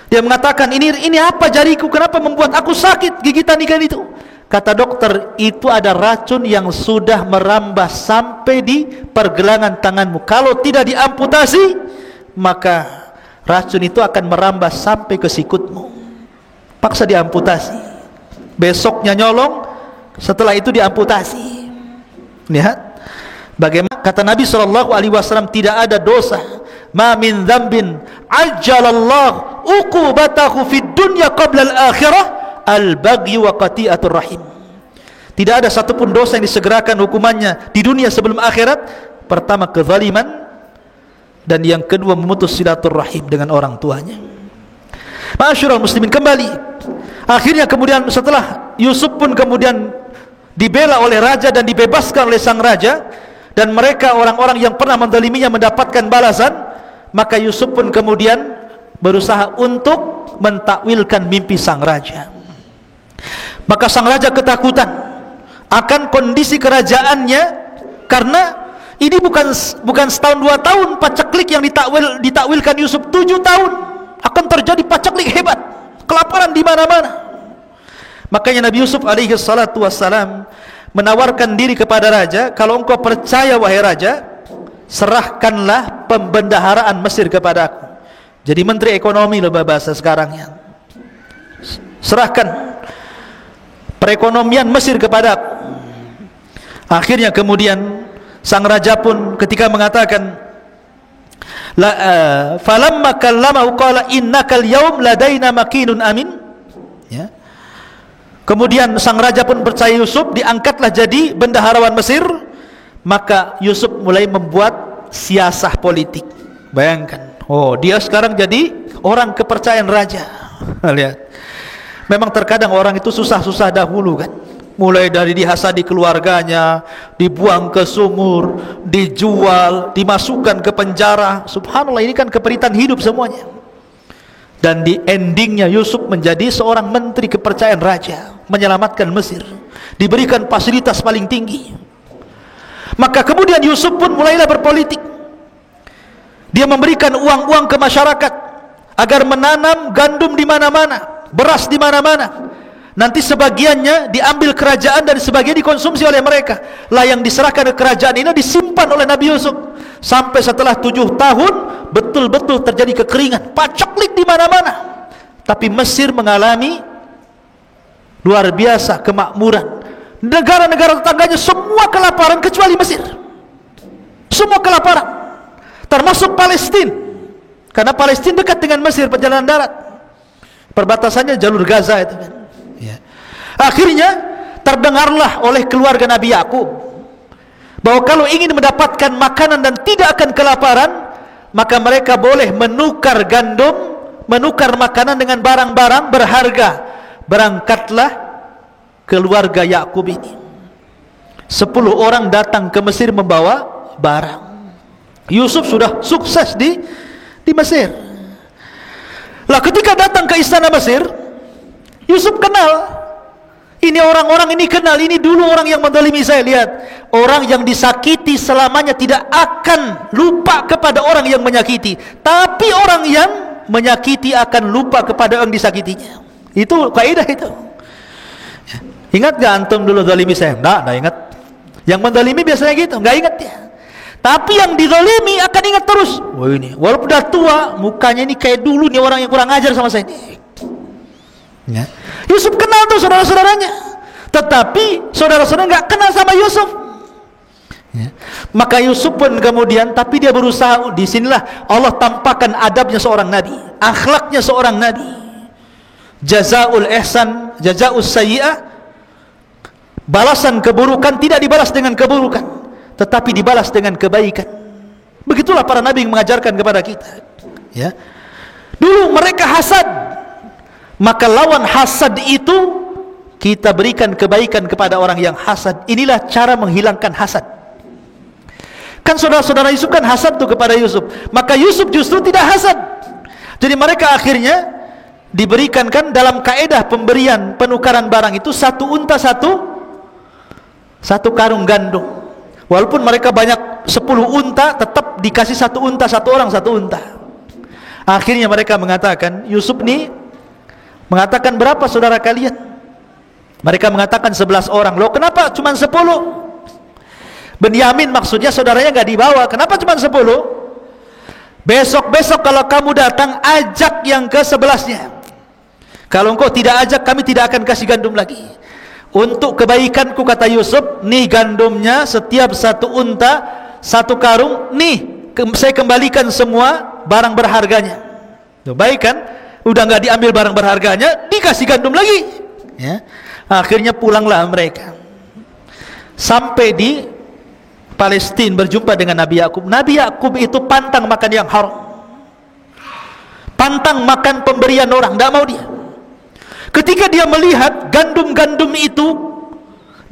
[SPEAKER 2] Dia mengatakan, ini apa jariku, kenapa membuat aku sakit gigitan ikan itu? Kata dokter, itu ada racun yang sudah merambah sampai di pergelangan tanganmu. Kalau tidak diamputasi, maka racun itu akan merambah sampai ke sikutmu. Paksa diamputasi. Besoknya nyolong, setelah itu diamputasi. Lihat bagaimana kata Nabi SAW, tidak ada dosa, ma min dzambin ajjalallahu uqubatahu fid dunya qabla al-akhirah al-baghy wa qati'atur rahim. Tidak ada satupun dosa yang disegerakan hukumannya di dunia sebelum akhirat. Pertama kezaliman, dan yang kedua memutus silaturahim dengan orang tuanya. Ma'asyiral muslimin, kembali akhirnya kemudian setelah Yusuf pun kemudian dibela oleh raja dan dibebaskan oleh sang raja, dan mereka orang-orang yang pernah menzaliminya mendapatkan balasan, maka Yusuf pun kemudian berusaha untuk mentakwilkan mimpi sang raja. Maka sang raja ketakutan akan kondisi kerajaannya, karena ini bukan setahun 2 tahun paceklik yang ditakwilkan Yusuf, 7 tahun akan terjadi paceklik hebat, kelaparan di mana-mana. Makanya Nabi Yusuf alaihi salatu wassalam menawarkan diri kepada raja, kalau engkau percaya wahai raja, serahkanlah pembendaharaan Mesir kepadaku. Jadi menteri ekonomi loh bahasa sekarangnya. Serahkan perekonomian Mesir kepadaku. Akhirnya kemudian sang raja pun ketika mengatakan falamma kallamahu qala innakal yaum ladaina makinun amin, ya. Kemudian sang raja pun percaya Yusuf, diangkatlah jadi bendaharawan Mesir. Maka Yusuf mulai membuat siasah politik. Bayangkan, Oh, dia sekarang jadi orang kepercayaan raja. Lihat. Memang terkadang orang itu susah-susah dahulu kan. Mulai dari dihasadi keluarganya, dibuang ke sumur, dijual, dimasukkan ke penjara. Subhanallah, ini kan keperitan hidup semuanya. Dan di endingnya Yusuf menjadi seorang menteri kepercayaan raja, menyelamatkan Mesir, diberikan fasilitas paling tinggi. Maka kemudian Yusuf pun mulailah berpolitik. Dia memberikan uang-uang ke masyarakat agar menanam gandum di mana-mana, beras di mana-mana. Nanti sebagiannya diambil kerajaan dan sebagian dikonsumsi oleh mereka. Lah yang diserahkan ke kerajaan ini disimpan oleh Nabi Yusuf sampai setelah 7 tahun betul-betul terjadi kekeringan, pacaklik di mana-mana. Tapi Mesir mengalami luar biasa kemakmuran. Negara-negara tetangganya semua kelaparan kecuali Mesir. Semua kelaparan, termasuk Palestina. Karena Palestina dekat dengan Mesir, perjalanan darat. Perbatasannya jalur Gaza itu kan. Ya. Akhirnya terdengarlah oleh keluarga Nabi Yakub bahwa kalau ingin mendapatkan makanan dan tidak akan kelaparan, maka mereka boleh menukar gandum, menukar makanan dengan barang-barang berharga. Berangkatlah keluarga Yakub ini. 10 orang datang ke Mesir membawa barang. Yusuf sudah sukses di Mesir. Lah ketika datang ke istana Mesir, Yusuf kenal. Ini orang-orang ini kenal. Ini dulu orang yang menzalimi saya. Lihat, orang yang disakiti selamanya tidak akan lupa kepada orang yang menyakiti. Tapi orang yang menyakiti akan lupa kepada orang disakitinya. Itu kaidah itu. Ingat gak antum dulu zalimi saya? Enggak ingat. Yang menzalimi biasanya gitu, enggak ingat ya. Tapi yang dizalimi akan ingat terus. Wah ini, walaupun udah tua, mukanya ini kayak dulu nih orang yang kurang ajar sama saya ini. Ya. Yusuf kenal tuh saudara-saudaranya, tetapi saudara-saudara nggak kenal sama Yusuf. Ya. Maka Yusuf pun kemudian, tapi dia berusaha. Disinilah Allah tampakkan adabnya seorang nabi, akhlaknya seorang nabi. Jazaul ihsan, jazaus sayyi'ah. Balasan keburukan tidak dibalas dengan keburukan, tetapi dibalas dengan kebaikan. Begitulah para nabi yang mengajarkan kepada kita. Ya. Dulu mereka hasad, maka lawan hasad itu kita berikan kebaikan kepada orang yang hasad. Inilah cara menghilangkan hasad. Kan saudara-saudara Yusuf kan hasad tuh kepada Yusuf, maka Yusuf justru tidak hasad. Jadi mereka akhirnya diberikan kan dalam kaedah pemberian penukaran barang itu satu unta satu karung gandum. Walaupun mereka banyak 10 unta, tetap dikasih satu unta, satu orang satu unta. Akhirnya mereka mengatakan, Yusuf nih mengatakan, berapa saudara kalian? Mereka mengatakan 11 orang. Loh kenapa cuma 10? Benyamin maksudnya saudaranya nggak dibawa. Kenapa cuma 10? Besok-besok kalau kamu datang, ajak yang ke-11-nya. Kalau engkau tidak ajak, kami tidak akan kasih gandum lagi. Untuk kebaikanku, kata Yusuf, nih gandumnya, setiap satu unta, satu karung, nih saya kembalikan semua barang berharganya. Tuh, baik kan? Udah nggak diambil barang berharganya, dikasih gandum lagi. Ya. Akhirnya pulanglah mereka. Sampai di Palestina berjumpa dengan Nabi Yakub. Nabi Yakub itu pantang makan yang haram, pantang makan pemberian orang, tidak mau dia. Ketika dia melihat gandum-gandum itu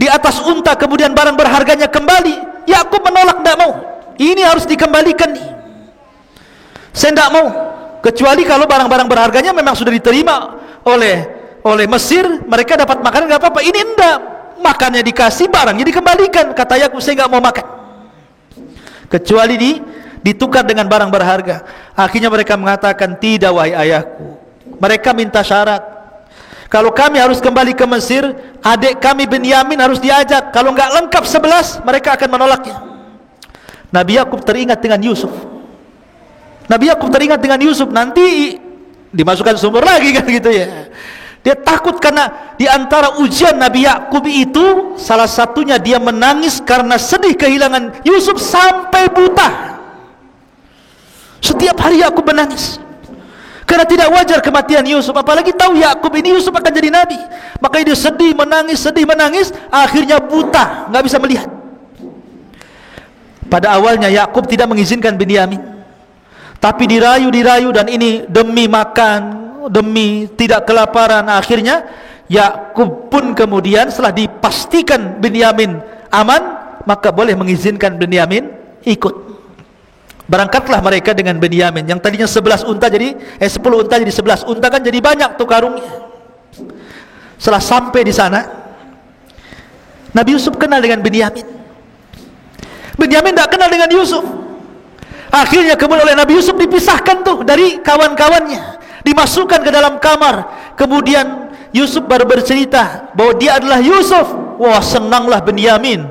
[SPEAKER 2] di atas unta, kemudian barang berharganya kembali, Yakub menolak, tidak mau. Ini harus dikembalikan nih. Saya tidak mau, kecuali kalau barang-barang berharganya memang sudah diterima oleh Mesir, mereka dapat makanan, nggak apa-apa. Ini enggak, makannya dikasih, barangnya dikembalikan. Kata Yakub, saya nggak mau makan kecuali ditukar dengan barang berharga. Akhirnya mereka mengatakan, tidak wahai ayahku. Mereka minta syarat, kalau kami harus kembali ke Mesir, adik kami Benyamin harus diajak. Kalau nggak lengkap 11, mereka akan menolaknya. Nabi Yakub teringat dengan Yusuf. Nabi Yakub teringat dengan Yusuf, nanti dimasukkan sumur lagi kan gitu ya. Dia takut karena di antara ujian Nabi Yakub itu salah satunya dia menangis karena sedih kehilangan Yusuf sampai buta. Setiap hari Yakub menangis karena tidak wajar kematian Yusuf, apalagi tahu Yakub ini Yusuf akan jadi nabi. Makanya dia sedih menangis, akhirnya buta, nggak bisa melihat. Pada awalnya Yakub tidak mengizinkan Benyamin, Tapi dirayu dan ini demi makan, demi tidak kelaparan. Akhirnya Yakub pun kemudian setelah dipastikan Binyamin aman, maka boleh mengizinkan Binyamin ikut. Berangkatlah mereka dengan Binyamin. Yang tadinya 11 unta jadi 10 unta jadi 11 unta, kan jadi banyak tuh karungnya. Setelah sampai di sana, Nabi Yusuf kenal dengan Binyamin. Binyamin tidak kenal dengan Yusuf. Akhirnya kemudian oleh Nabi Yusuf dipisahkan tuh dari kawan-kawannya, dimasukkan ke dalam kamar. Kemudian Yusuf baru bercerita bahwa dia adalah Yusuf. Wah, senanglah Binyamin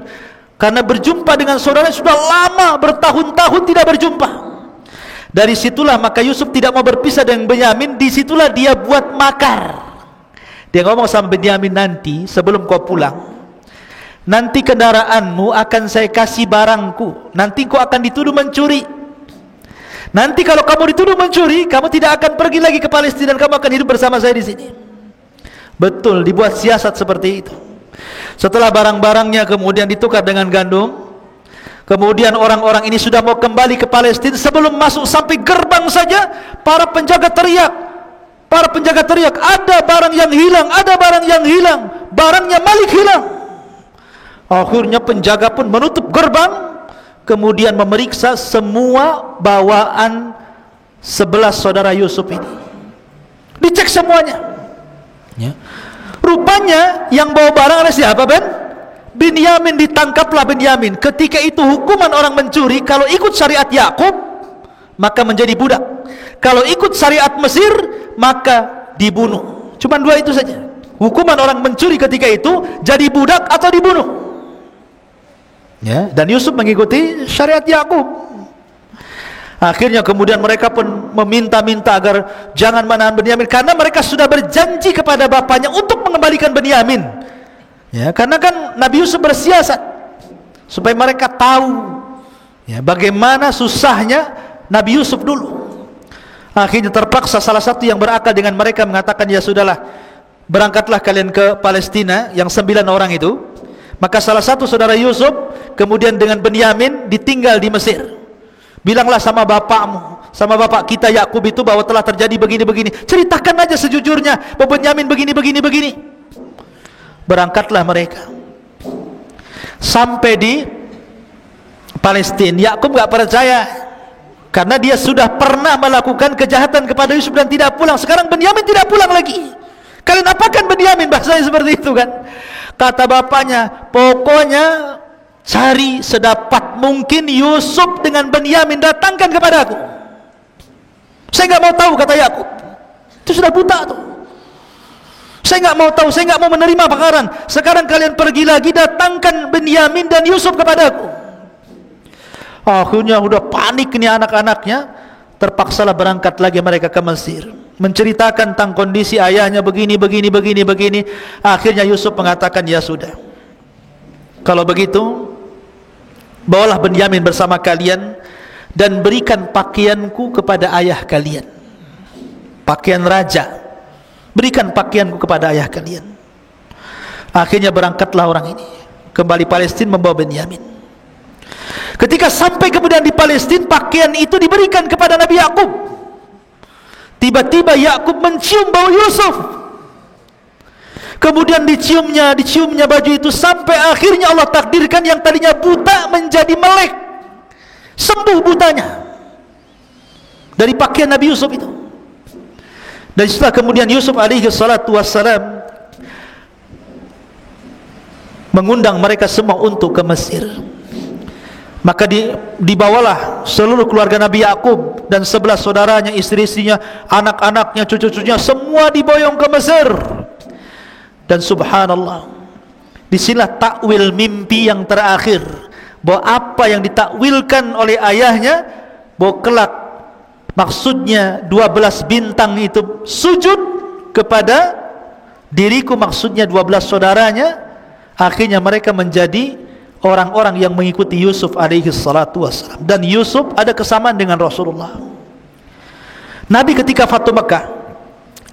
[SPEAKER 2] karena berjumpa dengan saudaranya sudah lama, bertahun-tahun tidak berjumpa. Dari situlah maka Yusuf tidak mau berpisah dengan Binyamin. Disitulah dia buat makar. Dia ngomong sama Binyamin, nanti sebelum kau pulang, nanti kendaraanmu akan saya kasih barangku. Nanti kau akan dituduh mencuri. Nanti kalau kamu dituduh mencuri, kamu tidak akan pergi lagi ke Palestina dan kamu akan hidup bersama saya di sini. Betul, dibuat siasat seperti itu. Setelah barang-barangnya kemudian ditukar dengan gandum, kemudian orang-orang ini sudah mau kembali ke Palestina. Sebelum masuk sampai gerbang saja, para penjaga teriak, ada barang yang hilang, ada barang yang hilang, barangnya Malik hilang. Akhirnya penjaga pun menutup gerbang, kemudian memeriksa semua bawaan 11 saudara Yusuf ini. Dicek semuanya. Ya. Rupanya yang bawa barang ada siapa, Ben? Binyamin. Ditangkaplah Binyamin. Ketika itu hukuman orang mencuri, kalau ikut syariat Yakub maka menjadi budak. Kalau ikut syariat Mesir maka dibunuh. Cuma dua itu saja. Hukuman orang mencuri ketika itu jadi budak atau dibunuh. Ya, dan Yusuf mengikuti syariat Yakub. Akhirnya kemudian mereka pun meminta-minta agar jangan menahan Binyamin, karena mereka sudah berjanji kepada bapaknya untuk mengembalikan Binyamin. Ya, karena kan Nabi Yusuf bersiasat supaya mereka tahu ya bagaimana susahnya Nabi Yusuf dulu. Akhirnya terpaksa salah satu yang berakal dengan mereka mengatakan, ya sudahlah, berangkatlah kalian ke Palestina, yang 9 orang itu. Maka salah satu saudara Yusuf kemudian dengan Binyamin ditinggal di Mesir. Bilanglah sama bapakmu, sama bapak kita Yakub itu bahwa telah terjadi begini-begini. Ceritakan aja sejujurnya bahwa Binyamin begini-begini. Berangkatlah mereka. Sampai di Palestina, Yakub gak percaya karena dia sudah pernah melakukan kejahatan kepada Yusuf dan tidak pulang. Sekarang Binyamin tidak pulang lagi. Kalian apakan Binyamin? Bahasanya seperti itu kan. Kata bapaknya, pokoknya cari sedapat mungkin Yusuf dengan Binyamin, datangkan kepada aku. Saya nggak mau tahu, kata Yakub. Itu sudah buta tuh. Saya nggak mau tahu, saya nggak mau menerima bakaran. Sekarang kalian pergi lagi, datangkan Binyamin dan Yusuf kepada aku. Akhirnya udah panik ini anak-anaknya. Terpaksalah berangkat lagi mereka ke Mesir, menceritakan tentang kondisi ayahnya begini. Akhirnya Yusuf mengatakan, ya sudah, kalau begitu bawalah Binyamin bersama kalian dan berikan pakaianku kepada ayah kalian, pakaian raja, berikan pakaianku kepada ayah kalian. Akhirnya berangkatlah orang ini kembali Palestina membawa Binyamin. Ketika sampai kemudian di Palestina, pakaian itu diberikan kepada Nabi Yakub. Tiba-tiba Yakub mencium bau Yusuf. Kemudian diciumnya baju itu sampai akhirnya Allah takdirkan yang tadinya buta menjadi melek, sembuh butanya dari pakaian Nabi Yusuf itu. Dan setelah kemudian Yusuf alaihi salatu wassalam mengundang mereka semua untuk ke Mesir, maka dibawalah seluruh keluarga Nabi Yakub dan 11 saudaranya, istri-istrinya, anak-anaknya, cucu-cucunya, semua diboyong ke Mesir. Dan subhanallah, disinilah takwil mimpi yang terakhir, bahwa apa yang ditakwilkan oleh ayahnya, bahwa kelak maksudnya 12 bintang itu sujud kepada diriku, maksudnya 12 saudaranya. Akhirnya mereka menjadi orang-orang yang mengikuti Yusuf alaihi salatu wassalam. Dan Yusuf ada kesamaan dengan Rasulullah. Nabi ketika Fathu Mekah,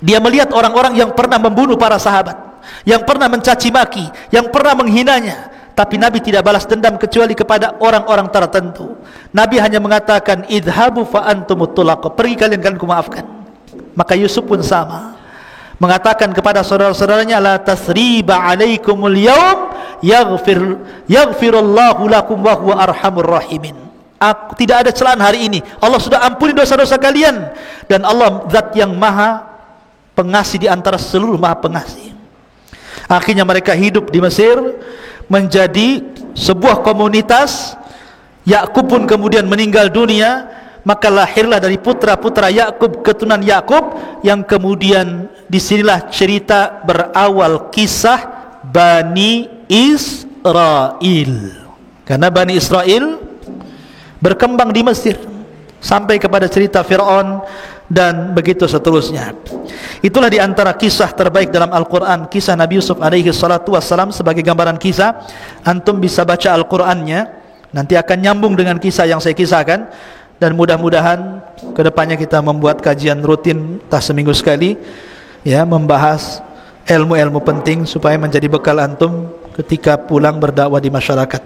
[SPEAKER 2] dia melihat orang-orang yang pernah membunuh para sahabat, yang pernah mencaci maki, yang pernah menghinanya. tapi Nabi tidak balas dendam kecuali kepada orang-orang tertentu. Nabi hanya mengatakan idhabu fa antumut tulaq, pergi kalian ku maafkan. Maka Yusuf pun sama, mengatakan kepada saudara-saudaranya la tasriba alaikumul yaum yaghfirullahu lakum wa huwa arhamur rahimin. Tidak ada celaan hari ini, Allah sudah ampuni dosa-dosa kalian, dan Allah zat yang maha pengasih di antara seluruh maha pengasih. Akhirnya mereka hidup di Mesir menjadi sebuah komunitas. Yakub pun kemudian meninggal dunia, maka lahirlah dari putra-putra Yakub keturunan Yakub, yang kemudian disinilah cerita berawal kisah Bani Israel. Karena Bani Israel berkembang di Mesir sampai kepada cerita Fir'aun dan begitu seterusnya. Itulah di antara kisah terbaik dalam Al-Quran, kisah Nabi Yusuf alaihi salatu wassalam. Sebagai gambaran kisah, antum bisa baca Al-Qurannya, nanti akan nyambung dengan kisah yang saya kisahkan. Dan mudah-mudahan kedepannya kita membuat kajian rutin, entah seminggu sekali, ya, membahas ilmu-ilmu penting supaya menjadi bekal antum ketika pulang berdakwah di masyarakat.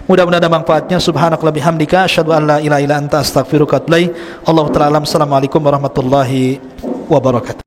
[SPEAKER 2] Mudah-mudahan ada manfaatnya. Subhanakallahumma bihamdika asyhadu an la ilaha illa anta astaghfiruka wa atubu ilaik. Allahu ta'ala alam. Assalamualaikum warahmatullahi wabarakatuh.